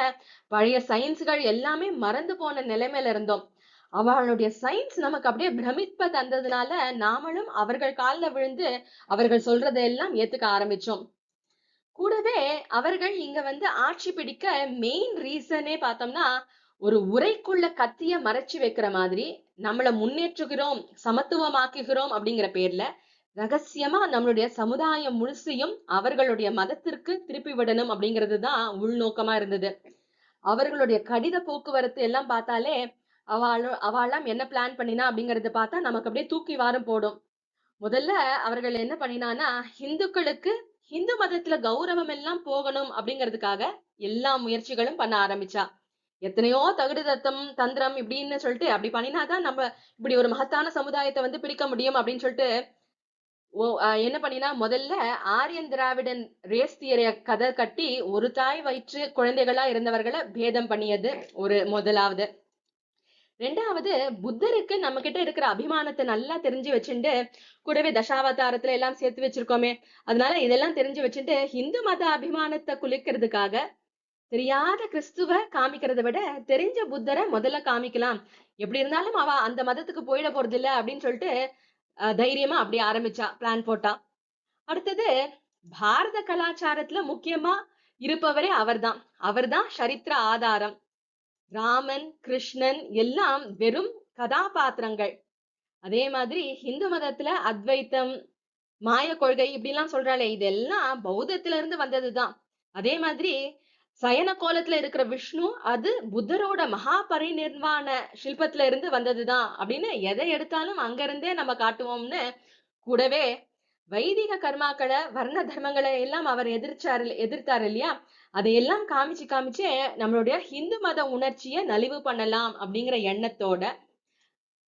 பழைய சயின்ஸ்கள் எல்லாமே மறந்து போன நிலைமையில இருந்தோம். அவளுடைய சயின்ஸ் நமக்கு அப்படியே பிரமிப்ப தந்ததுனால நாமளும் அவர்கள் காலில் விழுந்து அவர்கள் சொல்றதெல்லாம் ஏத்துக்க ஆரம்பிச்சோம். கூடவே அவர்கள் இங்க வந்து ஆட்சி பிடிக்க மெயின் ரீசனே பார்த்தோம்னா ஒரு உரைக்குள்ள கத்திய மறைச்சு வைக்கிற மாதிரி நம்மளை முன்னேற்றுகிறோம், சமத்துவமாக்குகிறோம் அப்படிங்கிற பேர்ல ரகசியமா நம்மளுடைய சமுதாயம் முழுசையும் அவர்களுடைய மதத்திற்கு திருப்பி விடணும் அப்படிங்கிறது தான் உள்நோக்கமா இருந்தது. அவர்களுடைய கடித போக்குவரத்து எல்லாம் பார்த்தாலே அவளாம் என்ன பிளான் பண்ணினா அப்படிங்கறது பார்த்தா நமக்கு அப்படியே தூக்கி வாரம் போடும். முதல்ல அவர்கள் என்ன பண்ணினான்னா இந்துக்களுக்கு இந்து மதத்துல கௌரவம் எல்லாம் போகணும் அப்படிங்கிறதுக்காக எல்லா முயற்சிகளும் பண்ண ஆரம்பிச்சா. எத்தனையோ தகுடு தந்திரம் இப்படின்னு சொல்லிட்டு அப்படி பண்ணினாதான் நம்ம இப்படி ஒரு மகத்தான சமுதாயத்தை வந்து பிடிக்க முடியும் அப்படின்னு சொல்லிட்டு என்ன பண்ணினா முதல்ல ஆரியன் திராவிடன் ரேஸ் தியரிய கதை கட்டி ஒரு தாய் வயிற்று குழந்தைகளா இருந்தவர்களை பேதம் பண்ணியது ஒரு முதலாவது. ரெண்டாவது புத்தருக்கு நம்ம கிட்ட இருக்கிற அபிமானத்தை நல்லா தெரிஞ்சு வச்சுட்டு கூடவே தசாவதாரத்துல எல்லாம் சேர்த்து வச்சிருக்கோமே, அதனால இதெல்லாம் தெரிஞ்சு வச்சுட்டு இந்து மத அபிமானத்தை குலைக்கிறதுக்காக தெரியாத கிறிஸ்துவ காமிக்கிறத விட தெரிஞ்ச புத்தரை முதல்ல காமிக்கலாம். எப்படி இருந்தாலும் அவ அந்த மதத்துக்கு போயிட போறது இல்ல அப்படின்னு சொல்லிட்டு தைரியமா அப்படி ஆரம்பிச்சா, பிளான் போட்டா. அடுத்தது பாரத கலாச்சாரத்துல முக்கியமா இருப்பவரே அவர்தான். அவர்தான் சரித்திர ஆதாரம். ராமன், கிருஷ்ணன் எல்லாம் வெறும் கதாபாத்திரங்கள். அதே மாதிரி இந்து மதத்துல அத்வைத்தம், மாய கொள்கை இப்படிலாம் சொல்றாளே, இதெல்லாம் பௌத்தத்துல இருந்து வந்ததுதான். அதே மாதிரி சயன கோலத்துல இருக்கிற விஷ்ணு அது புத்தரோட மகா பரிநிர்வாண சில்பத்துல இருந்து வந்ததுதான் அப்படின்னு எதை எடுத்தாலும் அங்க இருந்தே நம்ம காட்டுவோம்னு, கூடவே வைதிக கர்மாக்களை, வர்ண தர்மங்களை எல்லாம் அவர் எதிர்த்தாரு இல்லையா, அதையெல்லாம் காமிச்சு காமிச்சு நம்மளுடைய ஹிந்து மத உணர்ச்சியை நலிவு பண்ணலாம் அப்படிங்கிற எண்ணத்தோட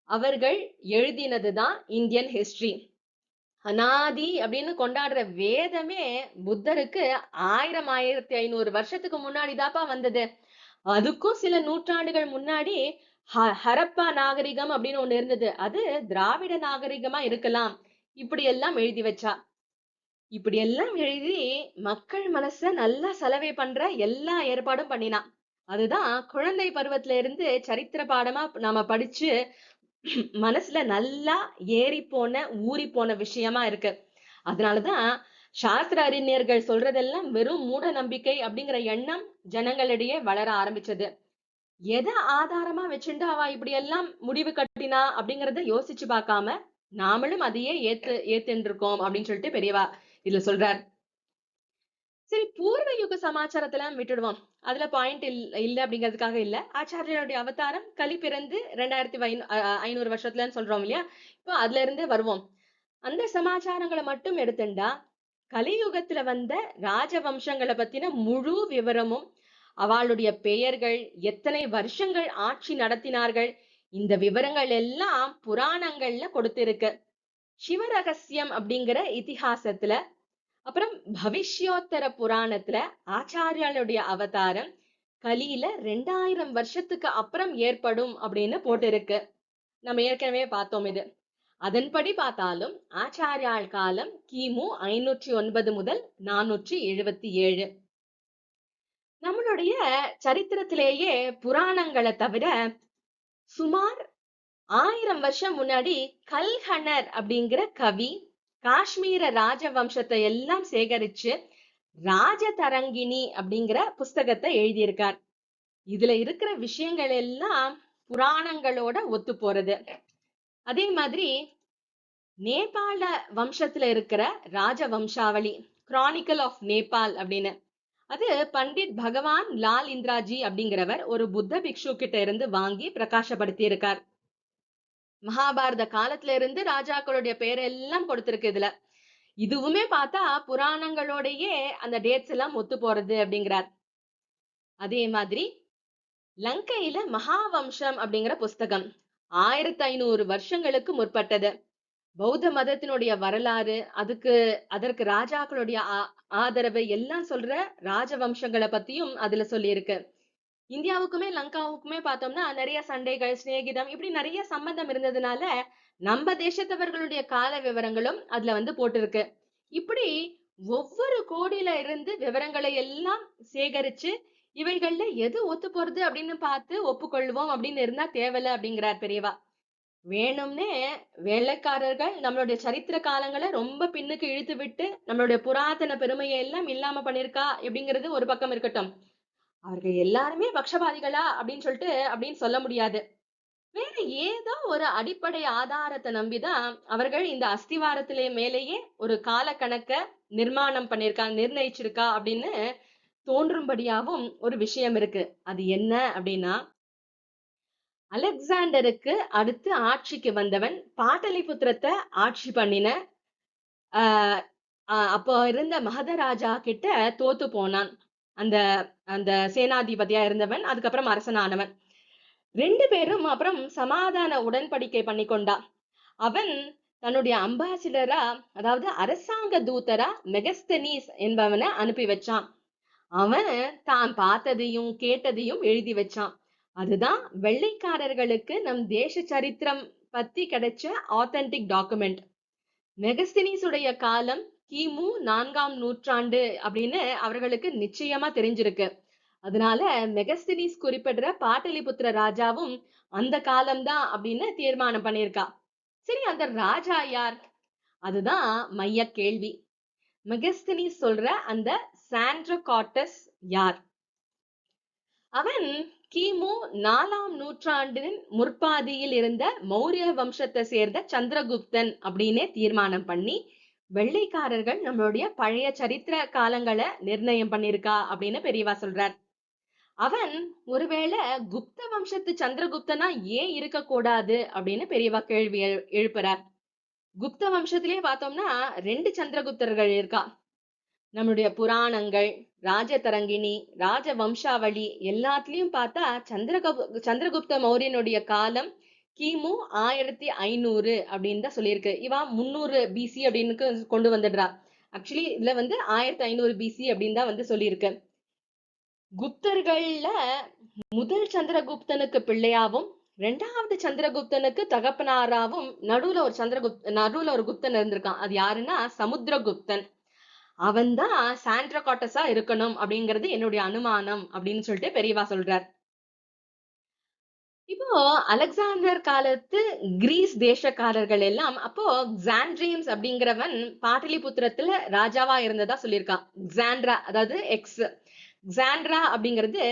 அவர்கள் எழுதினதுதான் இந்தியன் ஹிஸ்டரி. அனாதி அப்படின்னு கொண்டாடுற வேதமே புத்தருக்கு 1500 வருஷத்துக்கு முன்னாடிதாப்பா வந்தது. அதுக்கும் சில நூற்றாண்டுகள் முன்னாடி ஹரப்பா நாகரிகம் அப்படின்னு ஒண்ணு இருந்தது. அது திராவிட நாகரிகமா இருக்கலாம். இப்படி எல்லாம் எழுதி வச்சா. இப்படி எல்லாம் எழுதி மக்கள் மனச நல்லா சலவை பண்ற எல்லா ஏற்பாடும் பண்ணினான். அதுதான் குழந்தை பருவத்துல இருந்து சரித்திர பாடமா நாம படிச்சு மனசுல நல்லா ஏறி போன ஊறி போன விஷயமா இருக்கு. அதனாலதான் சாஸ்திர அறிஞர்கள் சொல்றதெல்லாம் வெறும் மூட நம்பிக்கை அப்படிங்கிற எண்ணம் ஜனங்களிடையே வளர ஆரம்பிச்சது. எதை ஆதாரமா வச்சுட்டு அவ இப்படி எல்லாம் முடிவு கட்டினா அப்படிங்கறத யோசிச்சு பார்க்காம நாமளும் அதையே ஏத்துன்னு இருக்கோம் அப்படின்னு சொல்லிட்டு பெரியவா இதுல சொல்றார். சரி, பூர்வ யுக சமாச்சாரத்துல விட்டுடுவோம். அதுல பாயிண்ட் இல்ல அப்படிங்கிறதுக்காக இல்ல. ஆச்சாரியனுடைய அவதாரம் கலி பிறந்து 2500 வருஷத்துலன்னு சொல்றோம் இல்லையா, இப்போ அதுல இருந்து வருவோம். அந்த சமாச்சாரங்களை மட்டும் எடுத்துண்டா கலியுகத்துல வந்த ராஜவம்சங்களை பத்தின முழு விவரமும், அவளுடைய பெயர்கள், எத்தனை வருஷங்கள் ஆட்சி நடத்தினார்கள், இந்த விவரங்கள் எல்லாம் புராணங்கள்ல கொடுத்திருக்கு. சிவரகசியம் அப்படிங்கிற இதிகாசத்துல, அப்புறம் பவிஷ்யோத்தர புராணத்துல ஆச்சாரியாளுடைய அவதாரம் கலியில 2000 வருஷத்துக்கு அப்புறம் ஏற்படும் அப்படின்னு போட்டிருக்கு. நம்ம ஏற்கனவே பார்த்தோம் இது. அதன்படி பார்த்தாலும் ஆச்சாரியாள் காலம் கிமு 509 முதல் 477. நம்மளுடைய சரித்திரத்திலேயே புராணங்களை தவிர சுமார் 1000 வருஷம் முன்னாடி கல்ஹனர் அப்படிங்கிற கவி காஷ்மீர ராஜவம்சத்தை எல்லாம் சேகரிச்சு ராஜதரங்கிணி அப்படிங்கிற புஸ்தகத்தை எழுதியிருக்கார். இதுல இருக்கிற விஷயங்கள் எல்லாம் புராணங்களோட ஒத்து போறது. அதே மாதிரி நேபாள வம்சத்துல இருக்கிற ராஜவம்சாவளி, கிரானிக்கல் ஆஃப் நேபாள் அப்படின்னு, அது பண்டிட் பகவான் லால் இந்திராஜி அப்படிங்கிறவர் ஒரு புத்த பிக்ஷு கிட்ட இருந்து வாங்கி பிரகாசப்படுத்தி இருக்கார். மகாபாரத காலத்துல இருந்து ராஜாக்களுடைய பேரெல்லாம் கொடுத்திருக்கு இதுல. இதுவுமே பார்த்தா புராணங்களோடயே அந்த டேட்ஸ் எல்லாம் ஒத்து போறது அப்படிங்கிறார். அதே மாதிரி லங்கையில மகாவம்சம் அப்படிங்கிற புஸ்தகம் 1500 வருஷங்களுக்கு முற்பட்டது. பௌத்த மதத்தினுடைய வரலாறு, அதற்கு ராஜாக்களுடைய ஆதரவு எல்லாம் சொல்ற ராஜவம்சங்களை பத்தியும் அதுல சொல்லியிருக்கு. இந்தியாவுக்குமே லங்காவுக்குமே பார்த்தோம்னா நிறைய சண்டைகள், சிநேகிதம் இப்படி நிறைய சம்பந்தம் இருந்ததுனால நம்ம தேசத்தவர்களுடைய கால விவரங்களும் அதுல வந்து போட்டிருக்கு. இப்படி ஒவ்வொரு கோடியில இருந்து விவரங்களை எல்லாம் சேகரிச்சு இவைகள்ல எது ஒத்து போறது அப்படின்னு பார்த்து ஒப்புக்கொள்வோம் அப்படின்னு இருந்தா தேவையில்ல அப்படிங்கிறார் பெரியவா. வேணும்னே வேலைக்காரர்கள் நம்மளுடைய சரித்திர காலங்களை ரொம்ப பின்னுக்கு இழுத்து விட்டு நம்மளுடைய புராதன பெருமையை எல்லாம் இல்லாம பண்ணிருக்கா அப்படிங்கிறது ஒரு பக்கம் இருக்கட்டும். அவர்கள் எல்லாருமே பக்ஷபாதிகளா அப்படின்னு சொல்ல முடியாது. வேற ஏதோ ஒரு அடிப்படை ஆதாரத்தை நம்பிதான் அவர்கள் இந்த அஸ்திவாரத்திலே மேலேயே ஒரு கால கணக்க நிர்மாணம் நிர்ணயிச்சிருக்கா அப்படின்னு தோன்றும்படியாவும் ஒரு விஷயம் இருக்கு. அது என்ன அப்படின்னா, அலெக்சாண்டருக்கு அடுத்து ஆட்சிக்கு வந்தவன் பாட்டலிபுத்திரத்தை ஆட்சி பண்ணின அப்போ இருந்த மகதராஜா கிட்ட தோத்து போனான். அந்த அந்த சேனாதிபதியா இருந்தவன் அதுக்கப்புறம் அரசனானவன். 2 பேரும் அப்புறம் சமாதான உடன்படிக்கை பண்ணி கொண்டா. அவன் தன்னுடைய அம்பாசிடரா, அதாவது அரசாங்க தூதரா மெகஸ்தனீஸ் என்பவனை அனுப்பி வச்சான். அவன் தான் பார்த்ததையும் கேட்டதையும் எழுதி வச்சான். அதுதான் வெள்ளைக்காரர்களுக்கு நம் தேச சரித்திரம் பத்தி கிடைச்ச ஆத்தென்டிக் டாக்குமெண்ட். மெகஸ்தனீஸுடைய காலம் கிமு 4ஆம் நூற்றாண்டு அப்படின்னு அவர்களுக்கு நிச்சயமா தெரிஞ்சிருக்கு. அதனால மெகஸ்தினிஸ் குறிப்பிடுற பாட்டலிபுத்திர ராஜாவும் அந்த காலம்தான் அப்படின்னு தீர்மானம் பண்ணியிருக்கா. சரி, அந்த ராஜா யார்? அதுதான் மைய கேள்வி. மெகஸ்தினிஸ் சொல்ற அந்த சாண்ட்ரோகாட்டஸ் யார்? அவன் கிமு 4ஆம் நூற்றாண்டின் முற்பாதியில் இருந்த மௌரிய வம்சத்தை சேர்ந்த சந்திரகுப்தன் அப்படின்னே தீர்மானம் பண்ணி வெள்ளைக்காரர்கள் நம்மளுடைய பழைய சரித்திர காலங்களை நிர்ணயம் பண்ணிருக்கா அப்படின்னு பெரியவா சொல்றார். அவன் ஒருவேளை குப்த வம்சத்து சந்திரகுப்தனா ஏன் இருக்க கூடாது அப்படின்னு பெரியவா கேள்வி எழுப்புறார். குப்த வம்சத்திலே பார்த்தோம்னா 2 சந்திரகுப்தர்கள் இருக்கா. நம்மளுடைய புராணங்கள், ராஜதரங்கிணி, ராஜவம்சாவளி எல்லாத்துலயும் பார்த்தா சந்திரகுப்த மௌரியனுடைய காலம் கிமு 1500 அப்படின்னு தான் சொல்லியிருக்கு. இவா 300 பிசி அப்படின்னு கொண்டு வந்துடுறா. ஆக்சுவலி இதுல 1500 பிசி அப்படின்னு தான் சொல்லியிருக்கு. குப்தர்கள்ல முதல் சந்திரகுப்தனுக்கு பிள்ளையாவும் 2வது சந்திரகுப்தனுக்கு தகப்பனாராவும் நடுவுல ஒரு குப்தன் இருந்திருக்கான். அது யாருன்னா சமுத்திரகுப்தன். அவன் தான் சாண்ட்ரோகாட்டஸா இருக்கணும் அப்படிங்கிறது என்னுடைய அனுமானம் அப்படின்னு சொல்லிட்டு பெரியவா சொல்றார். இப்போ அலெக்சாண்டர் காலத்து கிரீஸ் தேசக்காரர்கள் எல்லாம் அப்போ ஜாண்ட்ரீம்ஸ் அப்படிங்கிறவன் பாட்டலிபுத்திரத்துல ராஜாவா இருந்ததா சொல்லியிருக்கான். ஜாண்ட்ரா, அதாவது எக்ஸ். ஜாண்ட்ரா அப்படிங்கிறது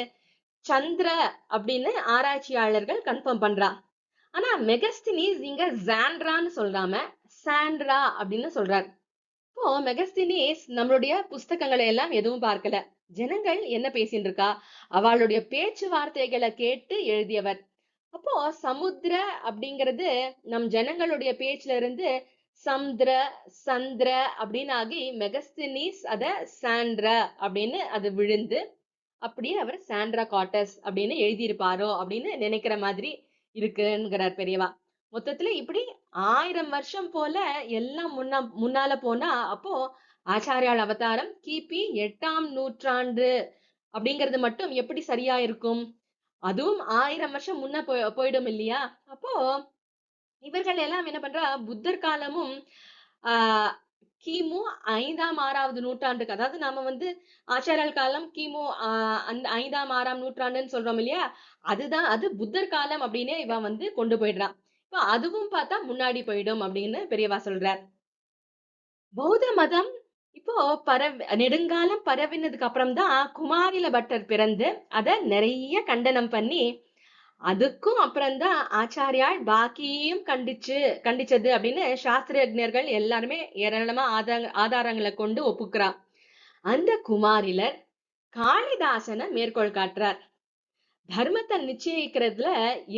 சந்திர அப்படின்னு ஆராய்ச்சியாளர்கள் கன்ஃபார்ம் பண்றா. ஆனா மெகஸ்தினிஸ் இங்க ஜாண்ட்ரான்னு சொல்றாம சாண்ட்ரா அப்படின்னு சொல்றார். இப்போ மெகஸ்தினிஸ் நம்மளுடைய புஸ்தகங்களை எல்லாம் எதுவும் பார்க்கல. ஜனங்கள் என்ன பேசிட்டு இருக்கா அவளுடைய பேச்சுவார்த்தைகளை கேட்டு எழுதியவர். அப்போ சமுத்திர அப்படிங்கிறது நம் ஜனங்களுடைய பேச்சுல இருந்து சமுத்திர, சந்திர அப்படின்னு ஆகி மெகஸ்தினிஸ் அத சாண்ட்ர அப்படின்னு அது விழுந்து அப்படியே அவர் சாண்ட்ரோகாட்டஸ் அப்படின்னு எழுதியிருப்பாரோ அப்படின்னு நினைக்கிற மாதிரி இருக்குங்கிறார் பெரியவா. மொத்தத்துல இப்படி 1000 வருஷம் போல எல்லாம் முன்னால போனா அப்போ ஆச்சாரியால் அவதாரம் கிபி 8ஆம் நூற்றாண்டு அப்படிங்கிறது மட்டும் எப்படி சரியா இருக்கும்? அதுவும் 1000 வருஷம் முன்ன போயிடும் இல்லையா? அப்போ இவர்கள் எல்லாம் என்ன பண்றா, புத்தர் காலமும் ஆஹ் கிமு 5ஆம் 6வது நூற்றாண்டுக்கு, அதாவது நாம ஆச்சாரியல் காலம் கிமு அந்த 5ஆம் 6ஆம் நூற்றாண்டுன்னு சொல்றோம் இல்லையா, அது புத்தர் காலம் அப்படின்னு இவன் கொண்டு போயிடுறான். இப்போ அதுவும் பார்த்தா முன்னாடி போயிடும் அப்படின்னு பெரியவா சொல்றார். பௌத்த மதம் இப்போ நெடுங்காலம் பரவினதுக்கு அப்புறம் தான் குமாரில பட்டர் பிறந்து அதை நிறைய கண்டனம் பண்ணி அதுக்கும் அப்புறம்தான் ஆச்சாரியால் பாக்கியும் கண்டிச்சது அப்படின்னு சாஸ்திரஜர்கள் எல்லாருமே ஏராளமா ஆதாரங்களை கொண்டு ஒப்புக்கிறார். அந்த குமாரிலர் காளிதாசனை மேற்கோள் காட்டுறார். தர்மத்தை நிச்சயிக்கிறதுல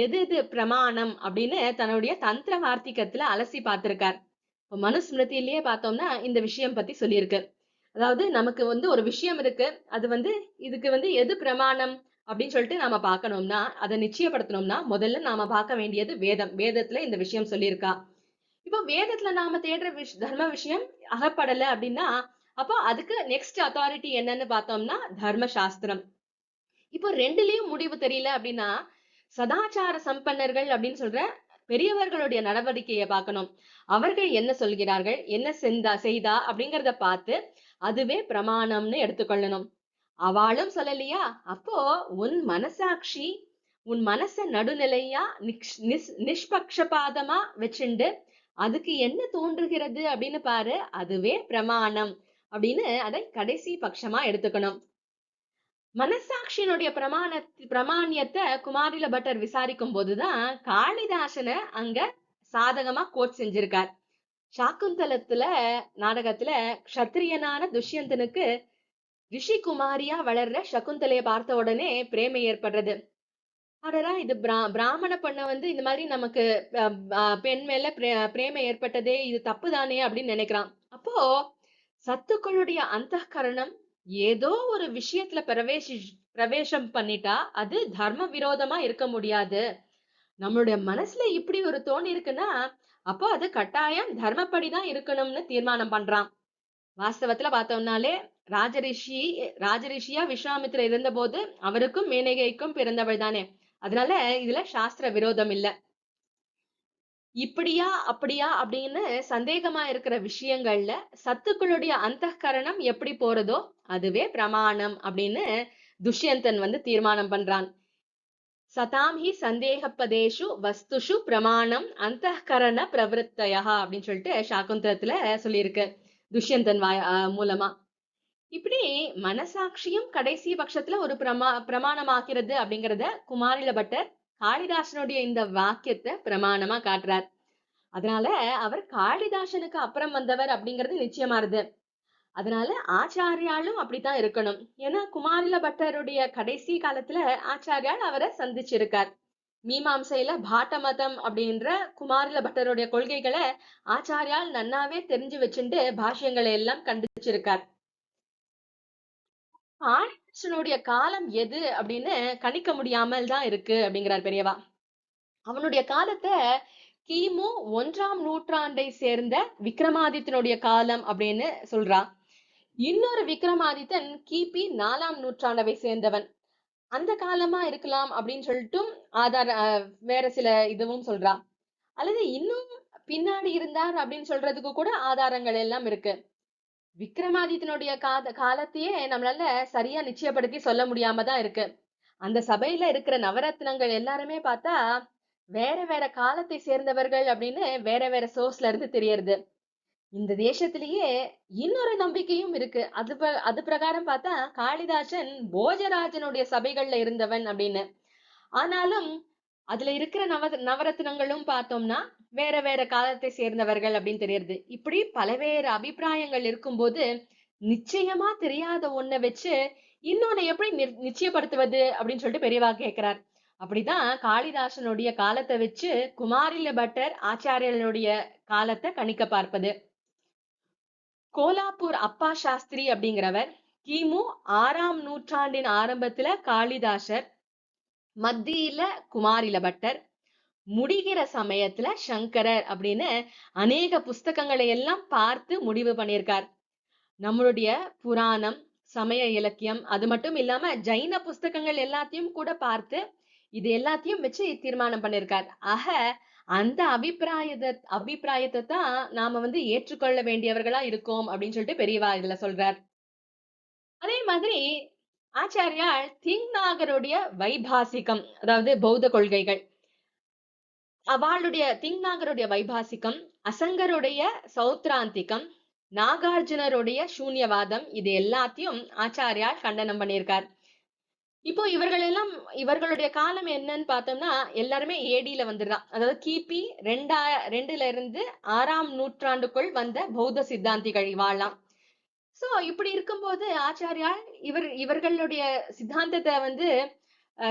எது எது பிரமாணம் அப்படின்னு தன்னுடைய தந்திர வார்த்திகத்துல அலசி பார்த்திருக்கார். இப்போ மனுஸ்மிருதியிலேயே பார்த்தோம்னா இந்த விஷயம் பத்தி சொல்லியிருக்கு. அதாவது நமக்கு ஒரு விஷயம் இருக்கு, அது இதுக்கு எது பிரமாணம் அப்படின்னு சொல்லிட்டு நாம பார்க்கணும்னா, அதை நிச்சயப்படுத்தணும்னா முதல்ல நாம பார்க்க வேண்டியது வேதம். வேதத்துல இந்த விஷயம் சொல்லியிருக்கா. இப்போ வேதத்துல நாம தேடுற தர்ம விஷயம் அகப்படல அப்படின்னா அப்போ அதுக்கு நெக்ஸ்ட் அத்தாரிட்டி என்னன்னு பார்த்தோம்னா தர்ம சாஸ்திரம். இப்போ ரெண்டுலயும் முடிவு தெரியல அப்படின்னா சதாச்சார சம்பன்னர்கள் அப்படின்னு சொல்ற பெரியவர்களுடைய நடவடிக்கையை பார்க்கணும். அவர்கள் என்ன சொல்கிறார்கள், என்ன செய்தா அப்படிங்கிறத பார்த்து அதுவே பிரமாணம்னு எடுத்துக்கொள்ளணும். அவளும் சொல்லலையா, அப்போ உன் மனசாட்சி உன் மனச நடுநிலையா நிஷ்பக்ஷபாதமா வச்சுண்டு அதுக்கு என்ன தோன்றுகிறது அப்படின்னு பாரு, அதுவே பிரமாணம் அப்படின்னு அதை கடைசி பட்சமா எடுத்துக்கணும். மனசாட்சியினுடைய பிரமாணியத்தை குமாரில பட்டர் விசாரிக்கும் போதுதான் காளிதாசனை அங்க சாதகமா கோட் செஞ்சிருக்கார். சாக்குந்தலத்துல நாடகத்துல க்ஷத்திரியனான துஷ்யந்தனுக்கு ரிஷி குமாரியா வளர்ற சகுந்தலைய பார்த்த உடனே பிரேமை ஏற்படுறது. அடடா, இது பிராமண பொண்ண இந்த மாதிரி நமக்கு பெண் மேல பிரேமை ஏற்பட்டதே, இது தப்பு தானே அப்படின்னு நினைக்கிறான். அப்போ சத்துக்களுடைய அந்தகரணம் ஏதோ ஒரு விஷயத்துல பிரவேசம் பண்ணிட்டா அது தர்ம விரோதமா இருக்க முடியாது. நம்மளுடைய மனசுல இப்படி ஒரு தோணி இருக்குன்னா அப்போ அது கட்டாயம் தர்மப்படிதான் இருக்கணும்னு தீர்மானம் பண்றான். வாஸ்தவத்துல பார்த்தோம்னாலே ராஜரிஷியா விஸ்வாமித்திரர் இருந்த போது அவருக்கும் மேனகைக்கும் பிறந்தவள் தானே. அதனால இதுல சாஸ்திர விரோதம் இல்ல. இப்படியா அப்படியா அப்படின்னு சந்தேகமா இருக்கிற விஷயங்கள்ல சத்துக்களுடைய அந்தகரணம் எப்படி போறதோ அதுவே பிரமாணம் அப்படின்னு துஷ்யந்தன் வந்து தீர்மானம் பண்றான். சதாம் ஹி சந்தேகப்பதேஷு வஸ்துஷு பிரமாணம் அந்தఃகரண பிரவருத்தயா அப்படின்னு சொல்லிட்டு சாகுந்தலத்துல சொல்லியிருக்கு துஷ்யந்தன் மூலமா. இப்படி மனசாட்சியும் கடைசி பட்சத்துல ஒரு பிரமாணமாகிறது அப்படிங்கறத குமாரில பட்டர் காளிதாசனுடைய இந்த வாக்கியத்தை பிரமாணமா காட்டுறார். அதனால அவர் காளிதாசனுக்கு அப்புறம் வந்தவர் அப்படிங்கிறது நிச்சயமாறுது. அதனால ஆச்சாரியாலும் அப்படித்தான் இருக்கணும். ஏன்னா குமாரில பட்டருடைய கடைசி காலத்துல ஆச்சாரியால் அவரை சந்திச்சிருக்கார். மீமாம்சையில பாட்ட மதம் அப்படின்ற குமாரில பட்டருடைய கொள்கைகளை ஆச்சாரியால் நன்னாவே தெரிஞ்சு வச்சுட்டு பாஷ்யங்களை எல்லாம் கண்டிச்சிருக்கார். காளிதாசனுடைய காலம் எது அப்படின்னு கணிக்க முடியாமல் தான் இருக்கு அப்படிங்கிறார் பெரியவா. அவனுடைய காலத்தை கிமு 1ஆம் நூற்றாண்டை சேர்ந்த விக்ரமாதித்தனுடைய காலம் அப்படின்னு சொல்றா. இன்னொரு விக்ரமாதித்தன் கிபி 4ஆம் நூற்றாண்டவை சேர்ந்தவன். அந்த காலமா இருக்கலாம் அப்படின்னு சொல்லிட்டும் வேற சில இதுவும் சொல்றா. அல்லது இன்னும் பின்னாடி இருந்தார் அப்படின்னு சொல்றதுக்கு கூட ஆதாரங்கள் எல்லாம் இருக்கு. விக்ரமாதித்தனுடைய காலத்தையே நம்மளால சரியா நிச்சயப்படுத்தி சொல்ல முடியாம தான் இருக்கு. அந்த சபையில இருக்கிற நவரத்னங்கள் எல்லாருமே பார்த்தா வேற வேற காலத்தை சேர்ந்தவர்கள் அப்படின்னு வேற வேற சோர்ஸ்ல இருந்து தெரியறது. இந்த தேசத்திலேயே இன்னொரு நம்பிக்கையும் இருக்கு. அது பிரகாரம் பார்த்தா காளிதாசன் போஜராஜனுடைய சபைகள்ல இருந்தவன் அப்படின்னு. ஆனாலும் அதுல இருக்கிற நவரத்னங்களும் பார்த்தோம்னா வேற வேற காலத்தை சேர்ந்தவர்கள் அப்படின்னு தெரியுது. இப்படி பலவேறு அபிப்பிராயங்கள் இருக்கும்போது நிச்சயமா தெரியாத ஒன்ன வச்சு இன்னொன்னு எப்படி நிச்சயப்படுத்துவது அப்படின்னு சொல்லிட்டு பெரியவா கேட்கிறார். அப்படிதான் காளிதாசனுடைய காலத்தை வச்சு குமாரில பட்டர் ஆச்சாரியனுடைய காலத்தை கணிக்க பார்ப்பது. கோலாப்பூர் அப்பா சாஸ்திரி அப்படிங்கிறவர் கிமு 6ஆம் நூற்றாண்டின் ஆரம்பத்துல காளிதாசர், மத்தியில குமாரில பட்டர், முடிகிற சமயத்துல சங்கரர் அப்படின்னு அநேக புஸ்தகங்களை எல்லாம் பார்த்து முடிவு பண்ணியிருக்கார். நம்மளுடைய புராணம், சமய இலக்கியம், அது மட்டும் இல்லாம ஜைன புஸ்தகங்கள் எல்லாத்தையும் கூட பார்த்து இது எல்லாத்தையும் வச்சு தீர்மானம் பண்ணியிருக்கார். ஆக அந்த அபிப்பிராயத்தை தான் நாம வந்து ஏற்றுக்கொள்ள வேண்டியவர்களா இருக்கோம் அப்படின்னு சொல்லிட்டு பெரியவா இதுல சொல்றார். அதே மாதிரி ஆச்சாரியால் திங்நாகருடைய வைபாசிகம், அதாவது பௌத்த கொள்கைகள், அவளுடைய திங்நாகருடைய வைபாசிகம், அசங்கருடைய சௌத்ராந்திகம், நாகார்ஜுனருடைய சூன்யவாதம், இது எல்லாத்தையும் ஆச்சாரியால் கண்டனம் பண்ணியிருக்கார். இப்போ இவர்களுடைய காலம் என்னன்னு பார்த்தோம்னா எல்லாருமே ஏடியில வந்துடுறான். அதாவது கிபி 2ல இருந்து 6ஆம் நூற்றாண்டுக்குள் வந்த பௌத்த சித்தாந்திகள் வாழலாம். சோ இப்படி இருக்கும்போது ஆச்சாரியால் இவர்களுடைய சித்தாந்தத்தை வந்து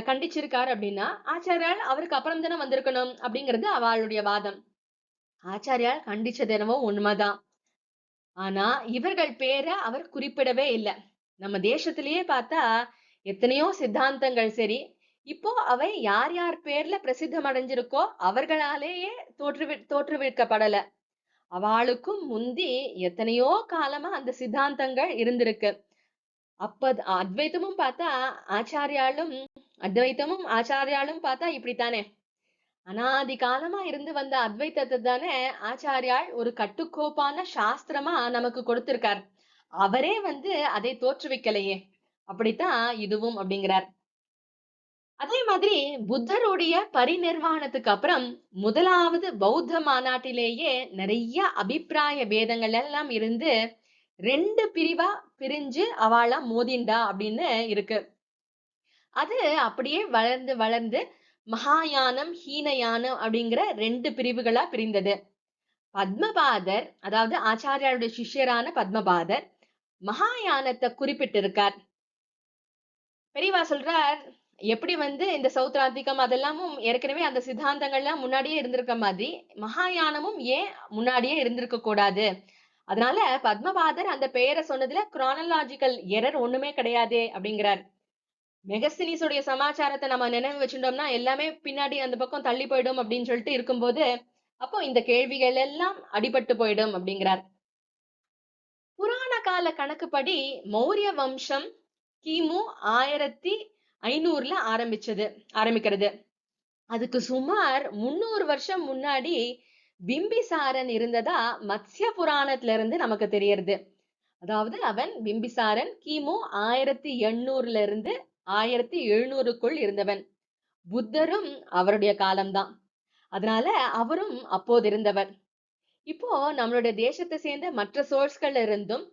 கண்டிச்சிருக்காரு அப்படின்னா ஆச்சாரியால் அவருக்கு அப்புறம் தானே வந்திருக்கணும் அப்படிங்கிறது அவளுடைய வாதம். ஆச்சாரியால் கண்டிச்சது என்னவோ உண்மைதான். ஆனா இவர்கள் பேரை அவர் குறிப்பிடவே இல்லை. நம்ம தேசத்திலேயே பார்த்தா எத்தனையோ சித்தாந்தங்கள் சரி, இப்போ அவை யார் யார் பேர்ல பிரசித்தம் அடைஞ்சிருக்கோ அவர்களாலேயே தோற்றுவிக்கப்படல. அவளுக்கும் முந்தி எத்தனையோ காலமா அந்த சித்தாந்தங்கள் இருந்திருக்கு. அத்வைத்தமும் பார்த்தா ஆச்சாரியாலும் பார்த்தா இப்படித்தானே. அனாதி காலமா இருந்து வந்த அத்வைத்தத்தை தானே ஆச்சாரியால் ஒரு கட்டுக்கோப்பான சாஸ்திரமா நமக்கு கொடுத்திருக்கார். அவரே வந்து அதை தோற்றுவிக்கலையே. அப்படித்தான் இதுவும் அப்படிங்கிறார். அதே மாதிரி புத்தருடைய பரிநிர்வாணத்துக்கு அப்புறம் முதலாவது பௌத்த மாநாட்டிலேயே நிறைய அபிப்பிராய பேதங்கள் எல்லாம் இருந்து 2 பிரிவா பிரிஞ்சு அவளா மோதிண்டா அப்படின்னு இருக்கு. அது அப்படியே வளர்ந்து வளர்ந்து மகாயானம், ஹீனயானம் அப்படிங்கிற 2 பிரிவுகளா பிரிந்தது. பத்மபாதர், அதாவது ஆச்சாரியாருடைய சிஷ்யரான பத்மபாதர் மகாயானத்தை குறிப்பிட்டிருக்கார். பெரியவா சொல்றார், எப்படி வந்து இந்த சௌத்ராந்திகம் அதெல்லாமும் ஏற்கனவே அந்த சித்தாந்தங்கள்லாம் முன்னாடியே இருந்திருக்க மாதிரி மகாயானமும் ஏன் முன்னாடியே இருந்திருக்க கூடாது. அதனால பத்மபாதர் அந்த பெயரை சொன்னதுல குரானலாஜிக்கல் எரர் ஒண்ணுமே கிடையாது அப்படிங்கிறார். மெகஸ்தினிஸுடைய சமாச்சாரத்தை நம்ம நினைவு வச்சுட்டோம்னா எல்லாமே பின்னாடி அந்த பக்கம் தள்ளி போயிடும் அப்படின்னு சொல்லிட்டு இருக்கும்போது அப்போ இந்த கேள்விகள் எல்லாம் அடிபட்டு போயிடும் அப்படிங்கிறார். புராண கால கணக்குப்படி மௌரிய வம்சம் கிமு 1500ல ஆரம்பிக்கிறது. அதுக்கு சுமார் 300 வருஷம் முன்னாடி பிம்பிசாரன் இருந்ததா மத்ஸ்ய புராணத்துல இருந்து நமக்கு தெரியறது. அதாவது அவன் பிம்பிசாரன் கிமு 1800ல இருந்து 1700க்குள் இருந்தவன். புத்தரும் அவருடைய காலம்தான். அதனால அவரும் அப்போது இருந்தவர். இப்போ நம்மளுடைய தேசத்தை சேர்ந்த மற்ற சோர்ஸ்கள்ல இருந்தும்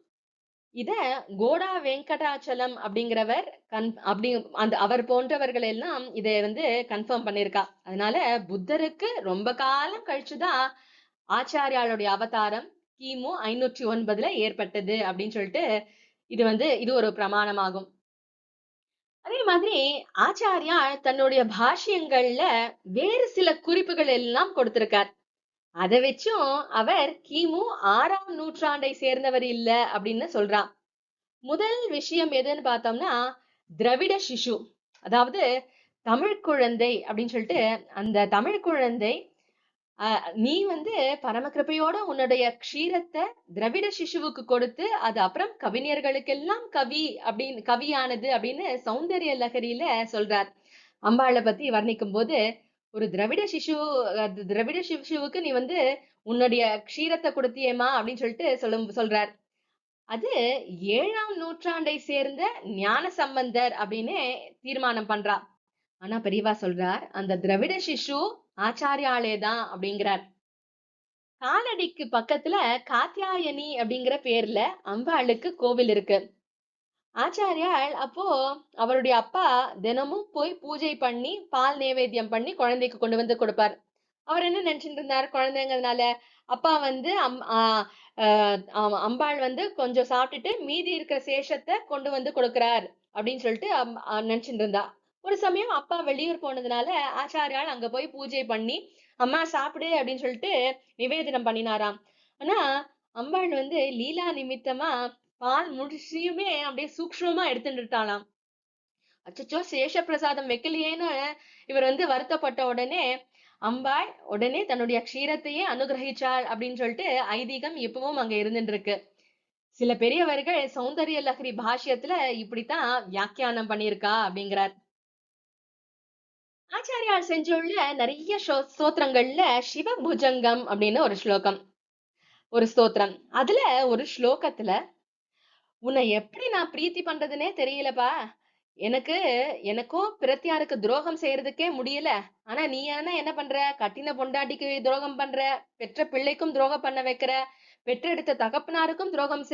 இத கோடா வெங்கடாச்சலம் அப்படிங்கிறவர் அப்படி அந்த அவர் போன்றவர்கள் எல்லாம் இதை வந்து கன்ஃபார்ம் பண்ணிருக்கா. அதனால புத்தருக்கு ரொம்ப காலம் கழிச்சுதான் ஆச்சாரியாளுடைய அவதாரம் கிமு 509 ஏற்பட்டது அப்படின்னு சொல்லிட்டு இது ஒரு பிரமாணமாகும். அதே மாதிரி ஆச்சாரியா தன்னுடைய பாஷ்யங்கள்ல வேறு சில குறிப்புகள் எல்லாம் கொடுத்திருக்கார். அதை வச்சும் அவர் கிமு 6ஆம் நூற்றாண்டை சேர்ந்தவர் இல்ல அப்படின்னு சொல்றான். முதல் விஷயம் எதுன்னு பார்த்தோம்னா திரவிட சிசு, அதாவது தமிழ் குழந்தை அப்படின்னு சொல்லிட்டு அந்த தமிழ் குழந்தை நீ வந்து பரமகிருப்பையோட உன்னுடைய க்ஷீரத்தை திரவிட சிசுவுக்கு கொடுத்து அது அப்புறம் கவிஞர்களுக்கெல்லாம் கவியானது அப்படின்னு சௌந்தரிய லகரியில சொல்றார். அம்பாளை பத்தி வர்ணிக்கும் போது ஒரு திரவிட சிசுவுக்கு நீ வந்து உன்னுடைய க்ஷீரத்தை கொடுத்தியேமா அப்படின்னு சொல்லிட்டு சொல்றார். அது 7ஆம் நூற்றாண்டை சேர்ந்த ஞான சம்பந்தர் அப்படின்னு தீர்மானம் பண்றா. ஆனா பெரியவா சொல்றார் அந்த திரவிட சிசு ஆச்சாரியாலேதான் அப்படிங்கிறார். காலடிக்கு பக்கத்துல காத்தியாயனி அப்படிங்கிற பேர்ல அம்பாளுக்கு கோவில் இருக்கு. ஆச்சாரியால் அப்போ அவருடைய அப்பா தினமும் போய் பூஜை பண்ணி பால் நைவேத்தியம் பண்ணி குழந்தைக்கு கொண்டு வந்து கொடுப்பார். அவர் என்ன நினைச்சிட்டு இருந்தார், குழந்தைங்கிறதுனால அப்பா வந்து அம்பாள் வந்து கொஞ்சம் சாப்பிட்டுட்டு மீதி இருக்கிற சேஷத்தை கொண்டு வந்து கொடுக்கிறார் அப்படின்னு சொல்லிட்டு நினைச்சிட்டு இருந்தா. ஒரு சமயம் அப்பா வெளியூர் போனதுனால ஆச்சாரியால் அங்க போய் பூஜை பண்ணி அம்மா சாப்பிடு அப்படின்னு சொல்லிட்டு நிவேதனம் பண்ணினாராம். ஆனா அம்பாள் வந்து லீலா நிமித்தமா பால் முடிச்சியுமே அப்படியே சூக்ஷ்மமா எடுத்துட்டாளாம். அச்சச்சோ சேஷ பிரசாதம் வைக்கலையேன்னு இவர் வந்து வருத்தப்பட்ட உடனே அம்பாள் உடனே தன்னுடைய க்ஷீரத்தையே அனுகிரகிச்சாள் அப்படின்னு சொல்லிட்டு ஐதீகம் இப்பவும் அங்க இருந்துட்டு இருக்கு. சில பெரியவர்கள் சௌந்தரிய லஹரி பாஷ்யத்துல இப்படித்தான் வியாக்கியானம் பண்ணியிருக்கா அப்படிங்கிறார். ஆச்சாரியால் செஞ்சுள்ள நிறைய ஸ்தோத்திரங்கள்ல சிவபுஜங்கம் அப்படின்னு ஒரு ஸ்தோத்திரம். அதுல ஒரு ஸ்லோகத்துல உன்னை எப்படி நான் பிரீத்தி பண்றதுன்னே தெரியலப்பா, எனக்கும் பிரத்தியாருக்கு துரோகம் செய்யறதுக்கே முடியல. ஆனா நீ என்ன பண்ற, கட்டின பொண்டாட்டிக்கு துரோகம் பண்ற, பெற்ற பிள்ளைக்கும் துரோகம் பண்ண வைக்கிற, பெற்றெடுத்த தகப்பனாருக்கும் துரோகம்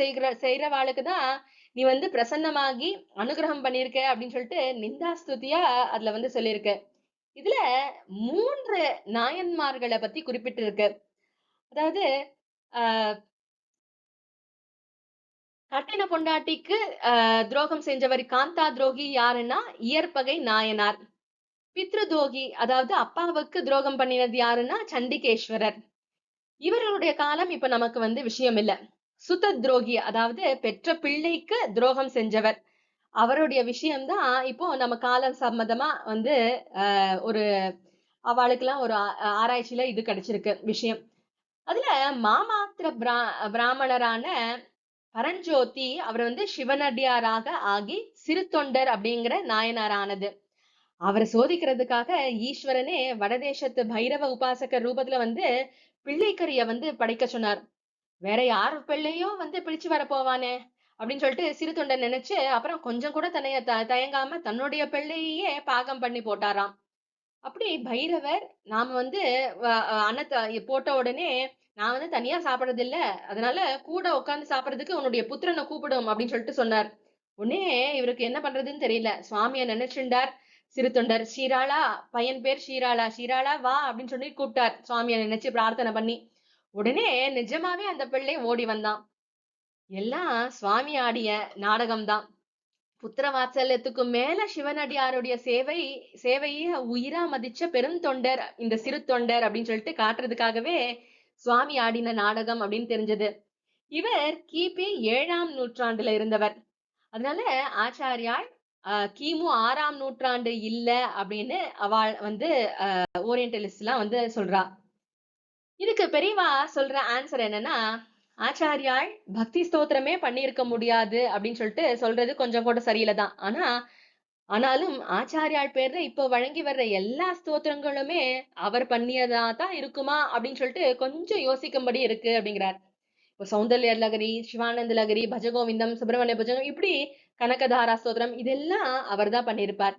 செய்யறவாளுக்குதான் நீ வந்து பிரசன்னமாகி அனுகிரகம் பண்ணிருக்க அப்படின்னு சொல்லிட்டு நிந்தாஸ்துதியா அதுல வந்து சொல்லியிருக்க. இதுல 3 நாயன்மார்களை பத்தி குறிப்பிட்டு இருக்கு. அதாவது ஆஹ் கட்டின பொண்டாட்டிக்கு துரோகம் செஞ்சவர் காந்தா துரோகி யாருன்னா இயற்பகை நாயனார். பித்ருதோகி அதாவது அப்பாவுக்கு துரோகம் பண்ணினது யாருன்னா சண்டிகேஸ்வரர். இவர்களுடைய காலம் இப்ப நமக்கு வந்து விஷயம் இல்ல. சுத துரோகி அதாவது பெற்ற பிள்ளைக்கு துரோகம் செஞ்சவர், அவருடைய விஷயம்தான் இப்போ நம்ம காலம் சம்மதமா வந்து ஒரு அவளுக்கெல்லாம் ஒரு ஆராய்ச்சியில இது கிடைச்சிருக்கு விஷயம். அதுல மாமாத்திர பிராமணரான பரஞ்சோதி அவர் வந்து சிவனடியாராக ஆகி சிறு தொண்டர் அப்படிங்கிற நாயனார் ஆனது. அவரை சோதிக்கிறதுக்காக ஈஸ்வரனே வடதேசத்து பைரவ உபாசகர் ரூபத்துல வந்து பிள்ளைக்கரிய வந்து படைக்க சொன்னார். வேற யார் பிள்ளையோ வந்து பிடிச்சு வர போவானே அப்படின்னு சொல்லிட்டு சிறு தொண்டர் நினைச்சு அப்புறம் கொஞ்சம் கூட தயங்காம தன்னுடைய பிள்ளையே பாகம் பண்ணி போட்டாராம். அப்படி பைரவர் நாம வந்து அன்னத்தை போட்ட உடனே நான் வந்து தனியா சாப்பிடறது இல்ல, அதனால கூட உட்கார்ந்து சாப்பிடறதுக்கு உன்னுடைய புத்திரனை கூப்பிடும் அப்படின்னு சொல்லிட்டு சொன்னார். உடனே இவருக்கு என்ன பண்றதுன்னு தெரியல. சுவாமிய நினைச்சுண்டார் சிறு தொண்டர். ஸ்ரீராளா, பையன் பேர் ஸ்ரீராளா, ஸ்ரீராளா வா அப்படின்னு சொல்லி கூப்பிட்டார் சுவாமிய நினைச்சு பிரார்த்தனை பண்ணி. உடனே நிஜமாவே அந்த பிள்ளை ஓடி வந்தான். எல்லாம் சுவாமி ஆடிய நாடகம்தான். புத்திர வாத்சல்யத்துக்கு மேல சிவனடியாருடைய சேவையை உயிரா மதிச்ச பெருந்தொண்டர் இந்த சிறு தொண்டர் அப்படின்னு சொல்லிட்டு காட்டுறதுக்காகவே சுவாமி ஆடின நாடகம் அப்படின்னு தெரிஞ்சது. இவர் கிபி 7ஆம் நூற்றாண்டுல இருந்தவர். அதனால ஆச்சாரியால் கிமு 6ஆம் நூற்றாண்டு இல்ல அப்படின்னு அவள் வந்து ஓரியன்டலிஸ்ட் எல்லாம் வந்து சொல்றா. இதுக்கு பெரியவா சொல்ற ஆன்சர் என்னன்னா, ஆச்சாரியால் பக்தி ஸ்தோத்திரமே பண்ணியிருக்க முடியாது அப்படின்னு சொல்லிட்டு சொல்றது கொஞ்சம் கூட சரியில்லைதான். ஆனாலும் ஆச்சாரியால் பேர்ல இப்போ வழங்கி வர்ற எல்லா ஸ்தோத்திரங்களுமே அவர் பண்ணியதா தான் இருக்குமா அப்படின்னு சொல்லிட்டு கொஞ்சம் யோசிக்கும்படி இருக்கு அப்படிங்கிறார். இப்போ சௌந்தர்ய லகரி, சிவானந்த லகரி, பஜகோவிந்தம், சுப்பிரமணிய பஜகம் இப்படி கனகதாரா ஸ்தோத்திரம் இதெல்லாம் அவர்தான் பண்ணியிருப்பார்.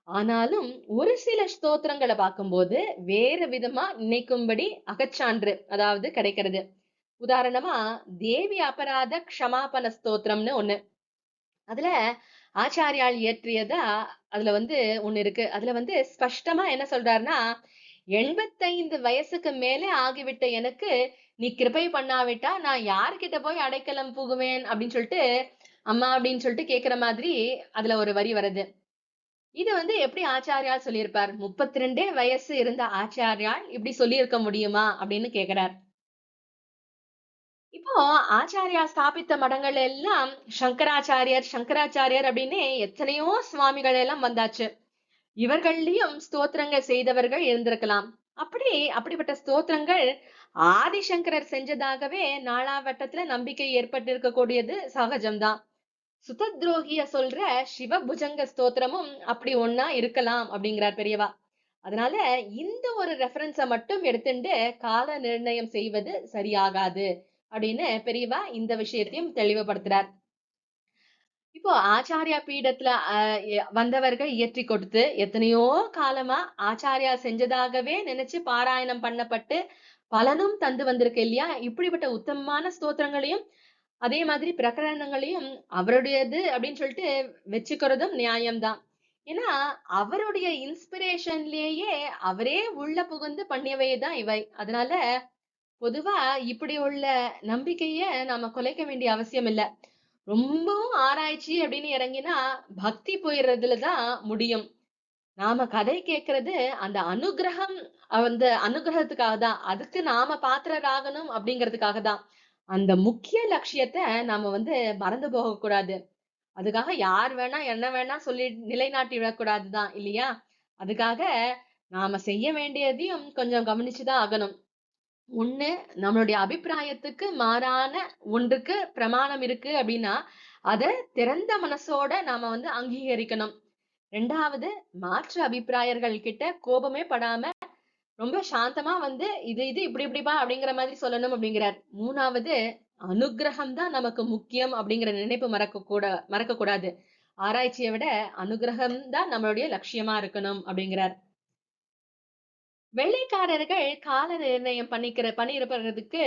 ஆனாலும் ஒரு சில ஸ்தோத்திரங்களை பார்க்கும்போது வேற விதமா நினைக்கும்படி அகச்சான்று அதாவது கிடைக்கிறது. உதாரணமா தேவி அபராத க்ஷமாபன ஸ்தோத்திரம்னு ஒண்ணு. அதுல ஆச்சாரியால் இயற்றியதா அதுல வந்து ஒண்ணு இருக்கு. அதுல வந்து ஸ்பஷ்டமா என்ன சொல்றாருன்னா, 85 வயசுக்கு மேலே ஆகிவிட்ட எனக்கு நீ கிருபை பண்ணாவிட்டா நான் யார்கிட்ட போய் அடைக்கலம் புகுவேன் அப்படின்னு சொல்லிட்டு அம்மா அப்படின்னு சொல்லிட்டு கேக்குற மாதிரி அதுல ஒரு வரி வருது. இது வந்து எப்படி ஆச்சாரியால் சொல்லியிருப்பார்? 32 வயசு இருந்த ஆச்சாரியால் இப்படி சொல்லியிருக்க முடியுமா அப்படின்னு கேக்குறார். இப்போ ஆச்சாரியா ஸ்தாபித்த மடங்கள் எல்லாம் சங்கராச்சாரியர் சங்கராச்சாரியர் அப்படின்னு எத்தனையோ சுவாமிகள் எல்லாம் வந்தாச்சு. இவர்கள்லயும் ஸ்தோத்திரங்கள் செய்தவர்கள் இருந்திருக்கலாம். அப்படிப்பட்ட ஸ்தோத்திரங்கள் ஆதிசங்கரர் செஞ்சதாகவே நாளாவட்டத்துல நம்பிக்கை ஏற்பட்டிருக்க கூடியது சகஜம்தான். சுதத்ரோகிய சொல்ற சிவபுஜங்க ஸ்தோத்திரமும் அப்படி ஒண்ணா இருக்கலாம் அப்படிங்கிறார் பெரியவா. அதனால இந்த ஒரு ரெஃபரன்ஸ மட்டும் எடுத்துட்டு கால நிர்ணயம் செய்வது சரியாகாது அப்படின்னு பெரியவா இந்த விஷயத்தையும் தெளிவுபடுத்துறார். இப்போ ஆச்சாரியா பீடத்துல வந்தவர்கள் இயற்றி கொடுத்து எத்தனையோ காலமா ஆச்சாரியா செஞ்சதாகவே நினைச்சு பாராயணம் பண்ணப்பட்டு பலனும் தந்து வந்திருக்கு இல்லையா? இப்படிப்பட்ட உத்தமமான ஸ்தோத்திரங்களையும் அதே மாதிரி பிரகரணங்களையும் அவருடையது அப்படின்னு சொல்லிட்டு வச்சுக்கிறதும் நியாயம்தான். ஏன்னா அவருடைய இன்ஸ்பிரேஷன்லயே அவரே உள்ள புகுந்து பண்ணியவைதான் இவை. அதனால பொதுவா இப்படி உள்ள நம்பிக்கைய நாம குலைக்க வேண்டிய அவசியம் இல்ல. ரொம்பவும் ஆராய்ச்சி அப்படின்னு இறங்கினா பக்தி போயிடுறதுலதான் முடியும். நாம கதை கேட்கறது அந்த அனுகிரகம், அந்த அனுகிரகத்துக்காக தான். அதுக்கு நாம பாத்திரராகணும் அப்படிங்கிறதுக்காக தான். அந்த முக்கிய லட்சியத்தை நாம வந்து மறந்து போக கூடாது. அதுக்காக யார் வேணா என்ன வேணா சொல்லி நிலைநாட்டி விடக்கூடாதுதான் இல்லையா? அதுக்காக நாம செய்ய வேண்டியதையும் கொஞ்சம் கவனிச்சுதான் ஆகணும். ஒண்ணு, நம்மளுடைய அபிப்பிராயத்துக்கு மாறான ஒன்றுக்கு பிரமாணம் இருக்கு அப்படின்னா அத திறந்த மனசோட நாம வந்து அங்கீகரிக்கணும். 2வது, மாற்று அபிப்பிராயர்கள் கிட்ட கோபமே படாம ரொம்ப சாந்தமா வந்து இது இது இப்படி இப்படிப்பா அப்படிங்கிற மாதிரி சொல்லணும் அப்படிங்கிறார். 3வது, அனுக்கிரகம் தான் நமக்கு முக்கியம் அப்படிங்கிற நினைப்பு மறக்க கூடாது. ஆராய்ச்சியை விட அனுகிரகம் தான் நம்மளுடைய லட்சியமா இருக்கணும் அப்படிங்கிறார். வெள்ளைக்காரர்கள் கால நிர்ணயம் பண்ணிருப்பதுக்கு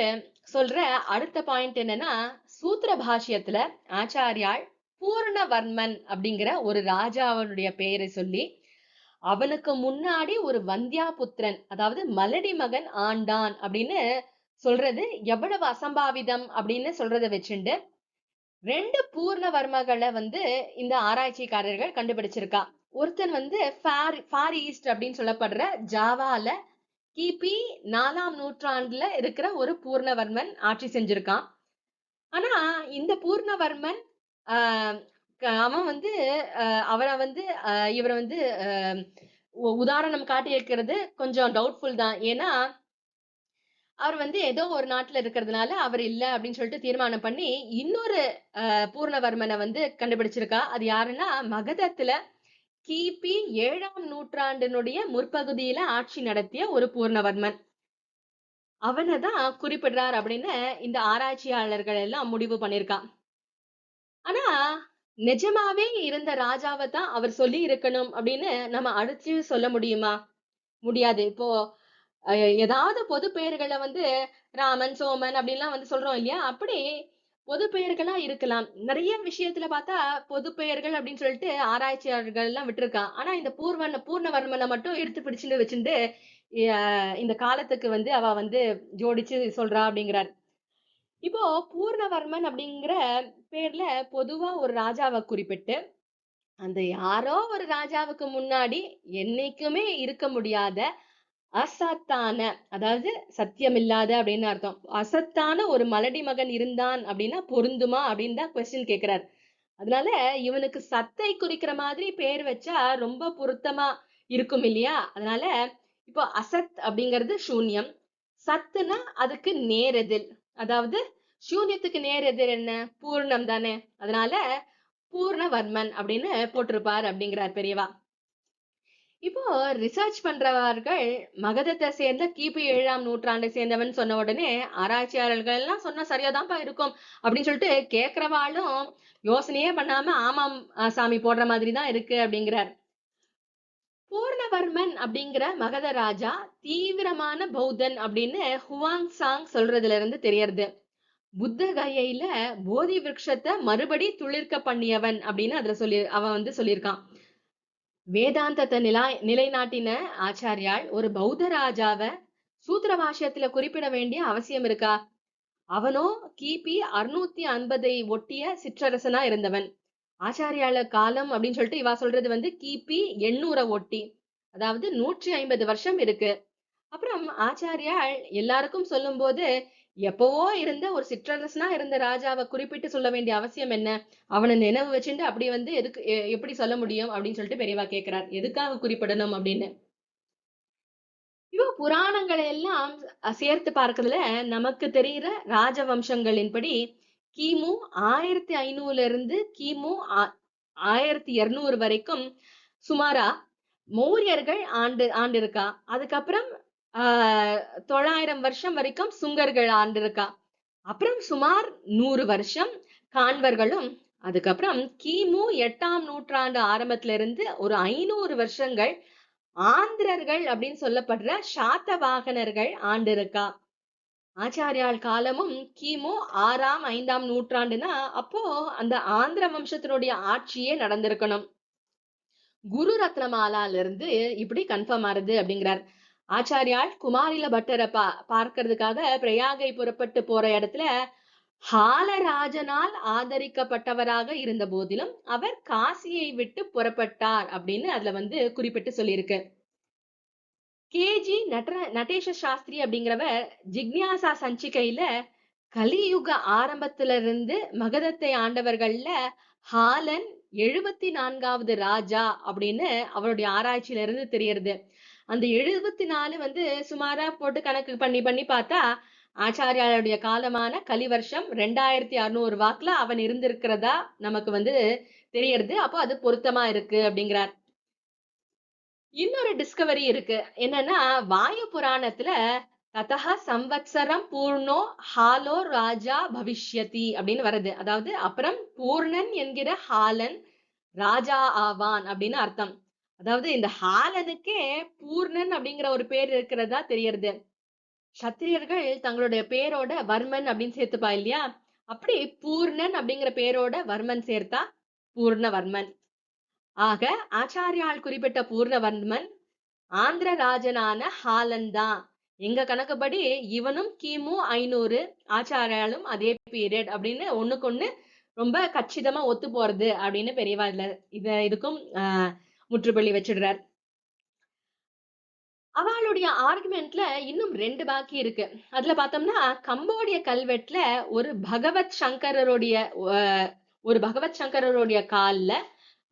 சொல்ற அடுத்த பாயிண்ட் என்னன்னா, சூத்திர பாஷ்யத்துல ஆச்சாரியால் பூர்ணவர்மன் அப்படிங்கிற ஒரு ராஜாவனுடைய பெயரை சொல்லி அவனுக்கு முன்னாடி ஒரு வந்தியா புத்திரன் அதாவது மலடி மகன் ஆண்டான் அப்படின்னு சொல்றது எவ்வளவு அசம்பாவிதம் அப்படின்னு சொல்றதை வச்சுண்டு 2 பூர்ணவர்மகளை வந்து இந்த ஆராய்ச்சிக்காரர்கள் கண்டுபிடிச்சிருக்கா. ஒருத்தன் வந்து ஃபார் ஈஸ்ட் அப்படின்னு சொல்லப்படுற ஜாவால கிபி 4ஆம் நூற்றாண்டுல இருக்கிற ஒரு பூர்ணவர்மன் ஆட்சி செஞ்சிருக்கான். ஆனா இந்த பூர்ணவர்மன் ஆஹ் அவன் வந்து அவரை வந்து இவரை வந்து உதாரணம் காட்டி இருக்கிறது கொஞ்சம் டவுட்ஃபுல் தான். ஏன்னா அவர் வந்து ஏதோ ஒரு நாட்டுல இருக்கிறதுனால அவர் இல்ல அப்படின்னு சொல்லிட்டு தீர்மானம் பண்ணி இன்னொரு பூர்ணவர்மனை வந்து கண்டுபிடிச்சிருக்கா. அது யாருன்னா மகதத்துல கிபி 7ஆம் நூற்றாண்டினுடைய முற்பகுதியில ஆட்சி நடத்திய ஒரு பூர்ணவர்மன். அவனைதான் குறிப்பிடுறார் அப்படின்னு இந்த ஆராய்ச்சியாளர்கள் எல்லாம் முடிவு பண்ணிருக்கான். ஆனா நிஜமாவே இருந்த ராஜாவை தான் அவர் சொல்லி இருக்கணும் அப்படின்னு நம்ம அடிச்சு சொல்ல முடியுமா? முடியாது. இப்போ ஏதாவது பொது பெயர்களை வந்து ராமன் சோமன் அப்படின்லாம் வந்து சொல்றோம் இல்லையா? அப்படி பொது பெயர்களா இருக்கலாம். நிறைய விஷயத்துல பார்த்தா பொது பெயர்கள் அப்படின்னு சொல்லிட்டு ஆராய்ச்சியாளர்கள் எல்லாம் விட்டுருக்கான். ஆனா இந்த பூர்ணவர்மனை மட்டும் எடுத்து பிடிச்சுட்டு வச்சுட்டு இந்த காலத்துக்கு வந்து அவ வந்து ஜோடிச்சு சொல்றா அப்படிங்கிறார். இப்போ பூர்ணவர்மன் அப்படிங்கிற பேர்ல பொதுவா ஒரு ராஜாவை குறிப்பிட்டு அந்த யாரோ ஒரு ராஜாவுக்கு முன்னாடி என்னைக்குமே இருக்க முடியாத அசத்தான அதாவது சத்தியமில்லாத அப்படின்னு அர்த்தம். அசத்தான ஒரு மலடி மகன் இருந்தான் அப்படின்னா பொருந்துமா அப்படின்னு தான் கொஸ்டின் கேக்குறாரு. அதனால இவனுக்கு சத்தை குறிக்கிற மாதிரி பேர் வச்சா ரொம்ப பொருத்தமா இருக்கும் இல்லையா? அதனால இப்போ அசத் அப்படிங்கிறது சூன்யம், சத்துனா அதுக்கு நேர் எதிர். அதாவது சூன்யத்துக்கு நேர் எதிர் என்ன? பூர்ணம் தானே. அதனால பூர்ணவர்மன் அப்படின்னு போட்டிருப்பார் அப்படிங்கிறார் பெரியவா. இப்போ ரிசர்ச் பண்றவர்கள் மகதத்தை சேர்ந்த கிபி 7ஆம் நூற்றாண்டை சேர்ந்தவன் சொன்ன உடனே ஆராய்ச்சியாளர்கள் எல்லாம் சொன்னா சரியாதான்ப்பா இருக்கும் அப்படின்னு சொல்லிட்டு கேக்குறவாளும் யோசனையே பண்ணாம ஆமாம் சாமி போடுற மாதிரி தான் இருக்கு அப்படிங்கிறார். பூர்ணவர்மன் அப்படிங்கிற மகத ராஜா தீவிரமான பௌத்தன் அப்படின்னு ஹுவாங் சாங் சொல்றதுல இருந்து தெரியறது. புத்த கயையில போதி விருட்சத்தை மறுபடி துளிர்க்க பண்ணியவன் அப்படின்னு அதுல அவன் வந்து சொல்லியிருக்கான். வேதாந்தத்தை நிலைநாட்டின ஆச்சாரியால் ஒரு பௌத்த ராஜாவை சூத்திர பாஷ்யத்துல குறிப்பிட வேண்டிய அவசியம் இருக்கா? அவனோ கிபி 650 ஒட்டிய சிற்றரசனா இருந்தவன். ஆச்சாரியால காலம் அப்படின்னு சொல்லிட்டு இவா சொல்றது வந்து கிபி 800 ஒட்டி, அதாவது 150 வருஷம் இருக்கு. அப்புறம் ஆச்சாரியால் எல்லாருக்கும் சொல்லும் போது எப்பவோ இருந்த ஒரு சிற்றரசனா இருந்த ராஜாவை குறிப்பிட்டு சொல்ல வேண்டிய அவசியம் என்ன? அவனை நினைவு வச்சுட்டு அப்படி வந்து எதுக்கு எப்படி சொல்ல முடியும் அப்படின்னு சொல்லிட்டு பெரியவா கேட்கிறார். எதுக்காக குறிப்பிடணும் அப்படின்னு. இவ புராணங்களை எல்லாம் சேர்த்து பார்க்கறதுல நமக்கு தெரிகிற ராஜவம்சங்களின்படி கிமு 1500 இருந்து கிமு 1200 வரைக்கும் சுமாரா மௌரியர்கள் ஆண்டிருக்கா. அதுக்கப்புறம் 900 வருஷம் வரைக்கும் சுங்கர்கள் ஆண்டிருக்கா. அப்புறம் சுமார் 100 வருஷம் காண்வர்களும், அதுக்கப்புறம் கிமு 8ஆம் நூற்றாண்டு ஆரம்பத்துல இருந்து ஒரு 500 வருஷங்கள் ஆந்திரர்கள் அப்படின்னு சொல்லப்படுற சாத்தவாகனர்கள் ஆண்டிருக்கா. ஆச்சாரியால் காலமும் கிமு 6ஆம் 5ஆம் நூற்றாண்டுனா அப்போ அந்த ஆந்திர வம்சத்தினுடைய ஆட்சியே நடந்திருக்கணும். குரு ரத்னமாலால இருந்து இப்படி கன்ஃபார்ம் ஆறுது அப்படிங்கிறார். ஆச்சாரியால் குமாரில பட்டரை பார்க்கறதுக்காக பிரயாகை புறப்பட்டு போற இடத்துல ஹாலராஜனால் ஆதரிக்கப்பட்டவராக இருந்த போதிலும் அவர் காசியை விட்டு புறப்பட்டார் அப்படின்னு அதுல வந்து குறிப்பிட்டு சொல்லியிருக்கு. கேஜி நடேஷ சாஸ்திரி அப்படிங்கிறவர் ஜிக்ஞாசா சஞ்சிகையில கலியுக ஆரம்பத்துல இருந்து மகதத்தை ஆண்டவர்கள்ல ஹாலன் 74வது ராஜா அப்படின்னு அவருடைய ஆராய்ச்சியில இருந்து தெரியறது. அந்த 74 வந்து சுமாரா போட்டு கணக்கு பண்ணி பார்த்தா ஆச்சாரியாளுடைய காலமான கலிவர்ஷம் 2600 வாக்குல அவன் இருந்திருக்கிறதா நமக்கு வந்து தெரியறது. அப்போ அது பொருத்தமா இருக்கு அப்படிங்கிறார். இன்னொரு டிஸ்கவரி இருக்கு. என்னன்னா வாயு புராணத்துல ததஹ சம்வத்சரம் பூர்ணோ ஹாலோ ராஜா பவிஷ்யதி அப்படின்னு வருது. அதாவது அப்புறம் பூர்ணன் என்கிற ஹாலன் ராஜா ஆவான் அப்படின்னு அர்த்தம். அதாவது இந்த ஹாலனுக்கே பூர்ணன் அப்படிங்கிற ஒரு பேர் இருக்கிறதா தெரியறது. சத்திரியர்கள் தங்களுடைய பேரோட வர்மன் அப்படின்னு சேர்த்துப்பா இல்லையா? அப்படி பூர்ணன் அப்படிங்கிற பேரோட வர்மன் சேர்த்தா பூர்ணவர்மன். ஆக ஆச்சாரியால் குறிப்பிட்ட பூர்ணவர்மன் ஆந்திர ராஜனான ஹாலன் தான். எங்க கணக்குப்படி இவனும் கிமு 500, ஆச்சாரியாலும் அதே பீரியட் அப்படின்னு ஒண்ணுக்கு ரொம்ப கச்சிதமா ஒத்து போறது அப்படின்னு பெரியவா இதுக்கும் முற்றுப்புள்ளி வச்சிடுறார். அவளுடைய ஆர்குமெண்ட்ல இன்னும் 2 பாக்கி இருக்கு. அதுல பார்த்தோம்னா கம்போடிய கல்வெட்டுல ஒரு பகவத் சங்கரருடைய கால்ல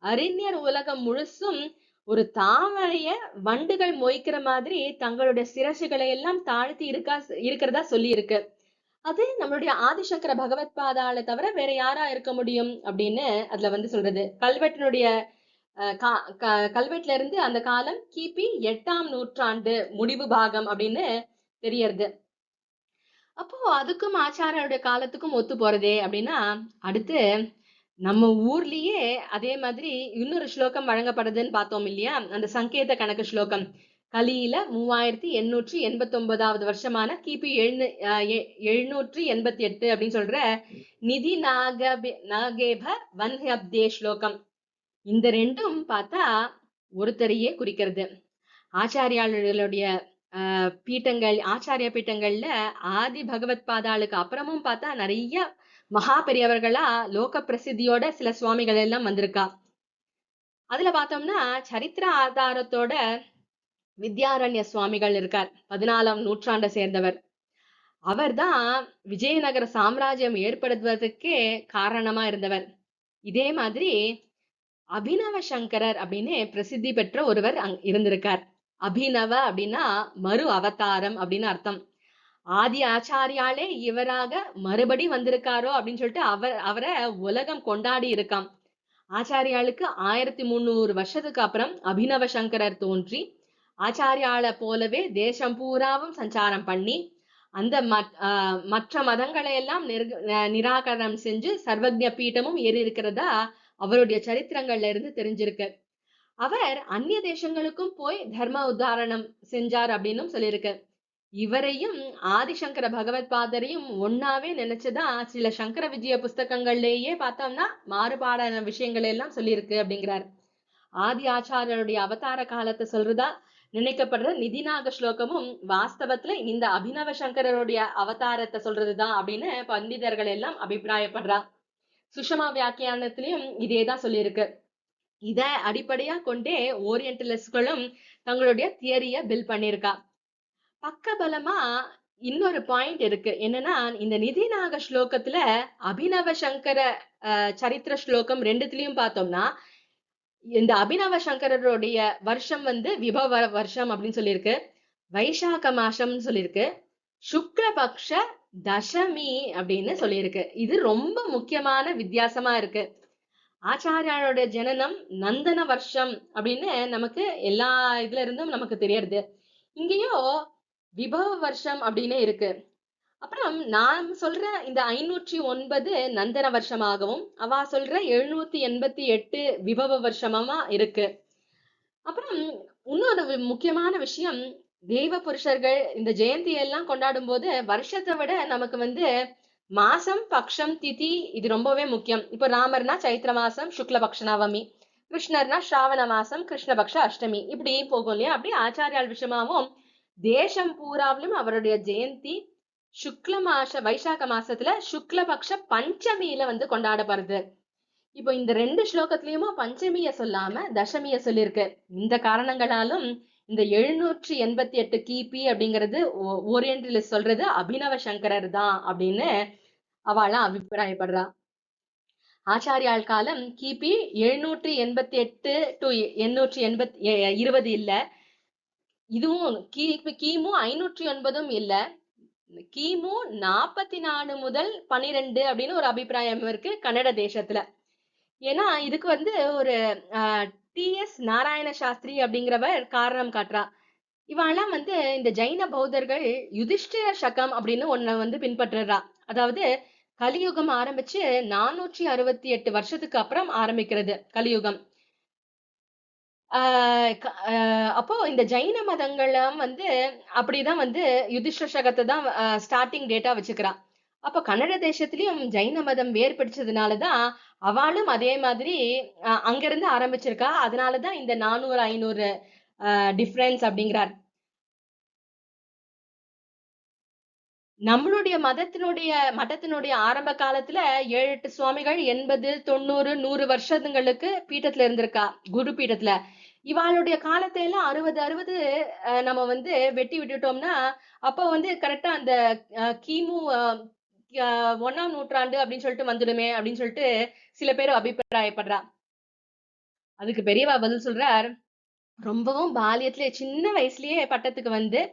அறிஞர் உலகம் முழுசும் ஒரு தாமரைய வண்டுகள் மொய்க்கிற மாதிரி தங்களுடைய சிரசுகளை எல்லாம் தாழ்த்தி இருக்கிறதா சொல்லி இருக்கு. அது நம்மளுடைய ஆதிசங்கர பகவத் பாதாள தவிர வேற யாரா இருக்க முடியும் அப்படின்னு அதுல வந்து சொல்றது. கல்வெட்டுல இருந்து அந்த காலம் கிபி 8ஆம் நூற்றாண்டு முடிவு பாகம் அப்படின்னு தெரியறது. அப்போ அதுக்கும் ஆச்சாரியோட காலத்துக்கும் ஒத்து போறதே அப்படின்னா, அடுத்து நம்ம ஊர்லயே அதே மாதிரி இன்னொரு ஸ்லோகம் வழங்கப்படுதுன்னு பார்த்தோம் இல்லையா? அந்த சங்கேத கணக்கு ஸ்லோகம் கலியில 3889வது வருஷமான கிபி 788 அப்படின்னு சொல்ற நிதி நாகேப வன்ஹப்தே ஸ்லோகம். இந்த ரெண்டும் பார்த்தா ஒருத்தரையே குறிக்கிறது. ஆச்சாரியாளுடைய ஆச்சாரிய பீட்டங்கள்ல ஆதி பகவத் பாதாளுக்கு அப்புறமும் பார்த்தா நிறைய மகா பெரியவர்களா லோக பிரசித்தியோட சில சுவாமிகள் எல்லாம் வந்திருக்கா. அதுல பார்த்தோம்னா சரித்திர ஆதாரத்தோட வித்யாரண்ய சுவாமிகள் இருக்கார். 14ஆம் நூற்றாண்டை சேர்ந்தவர். அவர்தான் விஜயநகர சாம்ராஜ்யம் ஏற்படுவதற்கே காரணமா இருந்தவர். இதே மாதிரி அபினவ சங்கரர் அப்படின்னு பிரசித்தி பெற்ற ஒருவர் இருந்திருக்கார். அபினவ அப்படின்னா மறு அவதாரம் அப்படின்னு அர்த்தம். ஆதி ஆச்சாரியாலே இவராக மறுபடி வந்திருக்காரோ அப்படின்னு சொல்லிட்டு அவரை உலகம் கொண்டாடி இருக்காம். ஆச்சாரியாளுக்கு 1300 வருஷத்துக்கு அப்புறம் அபினவ சங்கரர் தோன்றி ஆச்சாரியாளை போலவே தேசம் பூராவும் சஞ்சாரம் பண்ணி அந்த மற்ற மதங்களை எல்லாம் நிராகரணம் செஞ்சு சர்வஜ பீட்டமும் ஏறி இருக்கிறதா அவருடைய சரித்திரங்கள்ல இருந்து தெரிஞ்சிருக்கு. அவர் அந்நிய தேசங்களுக்கும் போய் தர்ம உத்தாரணம் செஞ்சார் அப்படின்னு சொல்லியிருக்கு. இவரையும் ஆதிசங்கர பகவத் பாதரையும் ஒன்னாவே நினைச்சுதான் சில சங்கர விஜய புஸ்தகங்கள்லயே பார்த்தோம்னா மாறுபாடான விஷயங்கள் எல்லாம் சொல்லியிருக்கு அப்படிங்கிறார். ஆதி ஆச்சாரியருடைய அவதார காலத்தை சொல்றதா நினைக்கப்படுற நிதிநாக ஸ்லோகமும் வாஸ்தவத்துல இந்த அபினவ சங்கரருடைய அவதாரத்தை சொல்றதுதான் அப்படின்னு பண்டிதர்கள் எல்லாம் அபிப்பிராயப்படுறா. சுஷமா வியாக்கியானத்திலையும் இதேதான் சொல்லியிருக்கு. இத அடிப்படையா கொண்டே ஓரியன்டலிஸ்ட்களும் தங்களுடைய தியரிய பில் பண்ணிருக்கா. பக்கபலமா இன்னொரு பாயிண்ட் இருக்கு. என்னன்னா, இந்த நிதிநாக ஸ்லோகத்துல அபினவ சங்கர சரித்திர ஸ்லோகம் ரெண்டுத்திலயும் பார்த்தோம்னா இந்த அபினவ சங்கரருடைய வருஷம் விபவ வருஷம் அப்படின்னு சொல்லியிருக்கு. வைசாக மாசம்னு சொல்லியிருக்கு. சுக்லபக்ஷ தசமி அப்படின்னு சொல்லியிருக்கு. இது ரொம்ப முக்கியமான வித்தியாசமா இருக்கு. ஆச்சாரியோட ஜனனம் நந்தன வருஷம் அப்படின்னு நமக்கு எல்லா இதுல இருந்தும் நமக்கு தெரியறது. இங்கேயோ விபவ வருஷம் அப்படின்னு இருக்கு. அப்புறம் நான் சொல்ற இந்த 509 நந்தன வருஷமாகவும் அவ சொல்ற 788 விபவ வருஷமா இருக்கு. அப்புறம் இன்னொரு முக்கியமான விஷயம், தெய்வ புருஷர்கள் இந்த ஜெயந்தி எல்லாம் கொண்டாடும் போது வருஷத்தை விட நமக்கு மாசம் பக்ஷம் திதி இது ரொம்பவே முக்கியம். இப்ப ராமர்னா சைத்திர மாசம் சுக்லபக்ஷ நவமி, கிருஷ்ணர்னா ஸ்ராவண மாசம் கிருஷ்ணபக்ஷ அஷ்டமி, இப்படி போகும் இல்லையா? அப்படி ஆச்சாரியால் விஷயமாவும் தேசம் பூராவிலும் அவருடைய ஜெயந்தி சுக்ல வைசாக மாசத்துல சுக்லபக்ஷ பஞ்சமியில கொண்டாடப்படுது. இப்போ இந்த ரெண்டு ஸ்லோகத்திலயுமா பஞ்சமிய சொல்லாம தசமிய சொல்லியிருக்கு. இந்த காரணங்களாலும் இந்த 788 கிபி அப்படிங்கிறது ஓரியன்டலிஸ்ட் சொல்றது அபினவ சங்கரர் தான் அப்படின்னு அவளாம் அபிப்பிராயப்படுறா. ஆச்சாரியால் காலம் கிபி 788 டு 820 இல்ல, இதுவும் கிமு 509 இல்ல, கிமு 44 முதல் 12 அப்படின்னு ஒரு அபிப்பிராயம் இருக்கு கன்னட தேசத்துல. ஏன்னா இதுக்கு ஒரு டி.எஸ். நாராயண சாஸ்திரி அப்படிங்கிறவர் காரணம் காட்டுறா. இவெல்லாம் இந்த ஜைன பௌத்தர்கள் யுதிஷ்டிர சகம் அப்படின்னு ஒன்ன பின்பற்றுறா. அதாவது கலியுகம் ஆரம்பிச்சு 468 வருஷத்துக்கு அப்புறம் ஆரம்பிக்கிறது கலியுகம். அப்போ இந்த ஜைன மதங்கள்லாம் அப்படிதான் யுதிஷ்டிர சகத்தை தான் ஸ்டார்டிங் டேட்டா வச்சுக்கிறா. அப்ப கன்னட தேசத்திலயும் ஜைன மதம் வேர் பிடிச்சதுனாலதான் அவளும் அதே மாதிரி அங்கிருந்து ஆரம்பிச்சிருக்கா. அதனாலதான் இந்த 400-500 டிஃபரன்ஸ் அப்படிங்கிறார். நம்மளுடைய மதத்தினுடைய ஆரம்ப காலத்துல 7-8 சுவாமிகள் 80, 90, 100 வருஷங்களுக்கு பீட்டத்துல இருந்திருக்கா, குரு பீட்டத்துல. இவாளுடைய காலத்தை எல்லாம் 60 நம்ம வெட்டி விட்டுட்டோம்னா அப்போ கரெக்டா அந்த கிமு 1ஆம் நூற்றாண்டு அப்படின்னு சொல்லிட்டு வந்துடுமே அப்படின்னு சொல்லிட்டு சில பேர் அபிப்பிராயப்படுறா. அதுக்கு பெரியவா பதில் சொல்றார், ரொம்பவும் பாலியத்திலே சின்ன வயசுலயே பட்டத்துக்கு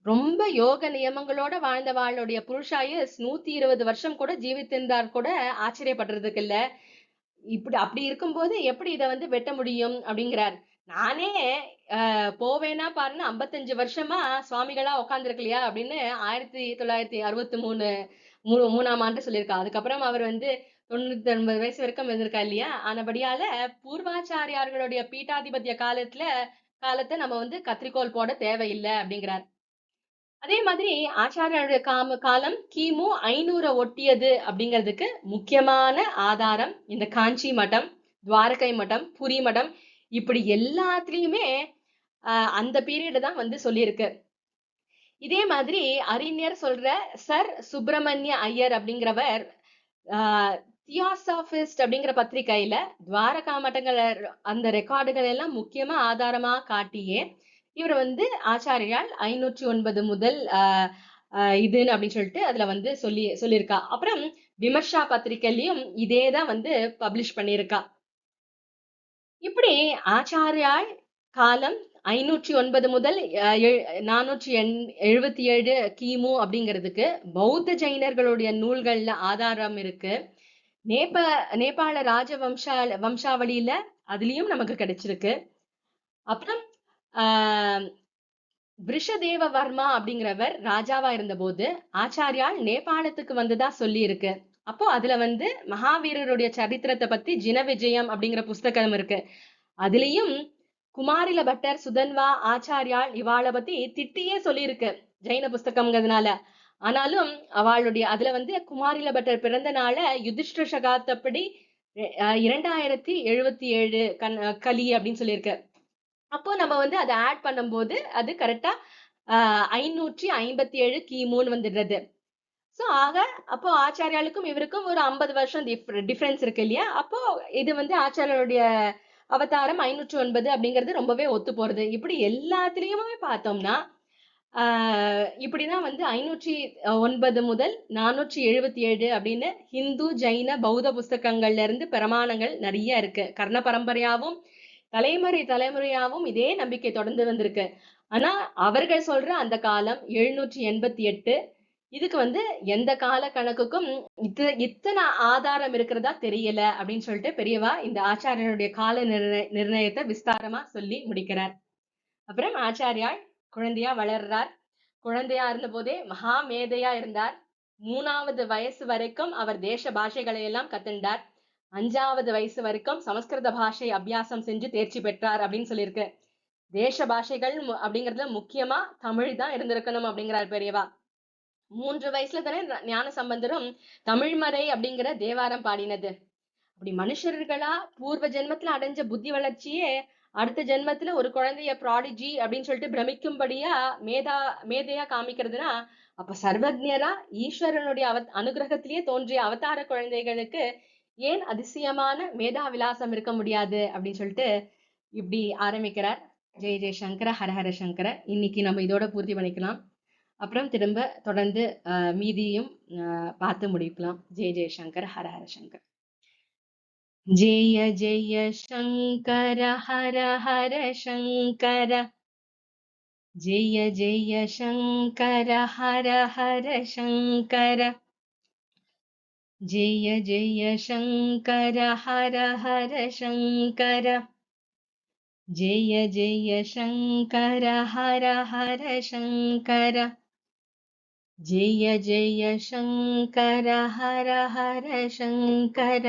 ரொம்ப யோக நியமங்களோட வாழ்ந்தவாளுடைய புருஷாயுஸ் 120 வருஷம் கூட ஜீவித்திருந்தார் கூட ஆச்சரியப்படுறதுக்கு இல்ல. அப்படி இருக்கும்போது எப்படி இதை வெட்ட முடியும் அப்படிங்கிறார். நானே போவேனா பாருன்னு 55 வருஷமா சுவாமிகளா உட்காந்துருக்கலையா அப்படின்னு 1963 ஆண்டு சொல்லியிருக்கா. அதுக்கப்புறம் அவர் 99 வயசு வரைக்கும் இருந்திருக்கா இல்லையா? ஆனபடியால பூர்வாச்சாரியார்களுடைய பீட்டாதிபத்திய காலத்தை நம்ம கத்திரிக்கோள் போட தேவையில்லை அப்படிங்கிறார். அதே மாதிரி ஆச்சாரியோட காலம் கிமு 500 ஒட்டியது அப்படிங்கிறதுக்கு முக்கியமான ஆதாரம் இந்த காஞ்சி மடம், துவாரகை மடம், புரி மடம், இப்படி எல்லாத்துலயுமே அந்த பீரியட் தான் சொல்லியிருக்கு. இதே மாதிரி அறிஞர் சொல்ற சர் சுப்பிரமணிய ஐயர் அப்படிங்கிறவர் தியோசாபிஸ்ட் அப்படிங்கிற பத்திரிகையில துவாரகா மட்டங்கள் அந்த ரெக்கார்டுகள் எல்லாம் முக்கியமா ஆதாரமா காட்டியே இவர் ஆச்சாரியால் 509 முதல் இதுன்னு அப்படின்னு சொல்லிட்டு அதுல சொல்லியிருக்கா. அப்புறம் விமர்சா பத்திரிகையிலையும் இதேதான் பப்ளிஷ் பண்ணியிருக்கா. இப்படி ஆச்சாரியால் காலம் 509 முதல் 477 கிமு அப்படிங்கிறதுக்கு பௌத்த ஜைனர்களுடைய நூல்கள்ல ஆதாரம் இருக்கு. நேபாள வம்சாவளியில அதுலயும் நமக்கு கிடைச்சிருக்கு. அப்புறம் ஆஹ் விருஷதேவ வர்மா அப்படிங்கிறவர் ராஜாவா இருந்தபோது ஆச்சாரியால் நேபாளத்துக்கு வந்ததா சொல்லி இருக்கு. அப்போ அதுல மகாவீரருடைய சரித்திரத்தை பத்தி ஜின விஜயம் அப்படிங்கிற புஸ்தகம் இருக்கு. அதுலயும் குமாரில பட்டர், சுதன்வா, ஆச்சாரியால் இவாளை பத்தி திட்டியே சொல்லியிருக்கு ஜெயின புஸ்தகம்ங்கிறதுனால. ஆனாலும் அவளுடைய அதுல குமாரில பட்டர் பிறந்த நாள யுதிஷ்ட சகாப்தப்படி 2077 கலி அப்படின்னு சொல்லியிருக்கு. அப்போ நம்ம அதை ஆட் பண்ணும்போது அது கரெக்டா 557 கிமுன்னு வந்துடுறது. சோ ஆக அப்போ ஆச்சாரியாளுக்கும் இவருக்கும் ஒரு 50 வருஷம் டிஃபரன்ஸ் இருக்கு இல்லையா? அப்போ இது ஆச்சாரியருடைய அவதாரம் 509 அப்படிங்கிறது ரொம்பவே ஒத்து போறது. இப்படி எல்லாத்துலயுமே பார்த்தோம்னா இப்படிதான் 509 முதல் 477 அப்படின்னு ஹிந்து, ஜைன, பௌத்த புஸ்தகங்கள்ல இருந்து பிரமாணங்கள் நிறைய இருக்கு. கர்ண பரம்பரையாவும் தலைமுறையாவும் இதே நம்பிக்கை தொடர்ந்து வந்திருக்கு. ஆனா அவர்கள் சொல்ற அந்த காலம் 788. இதுக்கு எந்த கால கணக்குக்கும் இத்தனை ஆதாரம் இருக்கிறதா தெரியல அப்படின்னு சொல்லிட்டு பெரியவா இந்த ஆச்சாரியனுடைய கால நிர்ணயத்தை விஸ்தாரமா சொல்லி முடிக்கிறார். அப்புறம் ஆச்சாரியால் குழந்தையா வளர்றார். குழந்தையா இருந்த போதே மகா மேதையா இருந்தார். 3வது வயசு வரைக்கும் அவர் தேச பாஷைகளை எல்லாம் கத்துண்டார். 5வது வயசு வரைக்கும் சமஸ்கிருத பாஷை அபியாசம் செஞ்சு தேர்ச்சி பெற்றார் அப்படின்னு சொல்லியிருக்கு. தேச பாஷைகள் அப்படிங்கறதுல முக்கியமா தமிழ் தான் இருந்திருக்கணும் அப்படிங்கிறார் பெரியவா. 3 வயசுல தானே ஞான சம்பந்தரும் தமிழ்மறை அப்படிங்கிற தேவாரம் பாடினது. அப்படி மனுஷர்களா பூர்வ ஜென்மத்துல அடைஞ்ச புத்தி வளர்ச்சியே அடுத்த ஜென்மத்துல ஒரு குழந்தைய ப்ராடிஜி அப்படின்னு சொல்லிட்டு பிரமிக்கும்படியா மேதையா காமிக்கிறதுனா, அப்ப சர்வஜரா ஈஸ்வரனுடைய அனுகிரகத்திலேயே தோன்றிய அவதார குழந்தைகளுக்கு ஏன் அதிசயமான மேதா விலாசம் இருக்க முடியாது அப்படின்னு சொல்லிட்டு இப்படி ஆரம்பிக்கிறார். ஜெய ஜெய சங்கர, ஹரஹர சங்கர. இன்னைக்கு நம்ம இதோட பூர்த்தி பண்ணிக்கலாம். அப்புறம் திரும்ப தொடர்ந்து மீதியும் பார்த்து முடிக்கலாம். ஜெய ஜெய சங்கர, ஹரஹர சங்கர. ஜெய ஜெய சங்கர, ஹர ஹர சங்கர. ஜெய ஜெய சங்கர, ஹர ஹர சங்கர. ஜெய ஜெய சங்கர, ஹர ஹர சங்கர. ஜெய ஜெய சங்கர, ஹர ஹர சங்கர. ஜெய ஜெய சங்கர, ஹர ஹர சங்கர.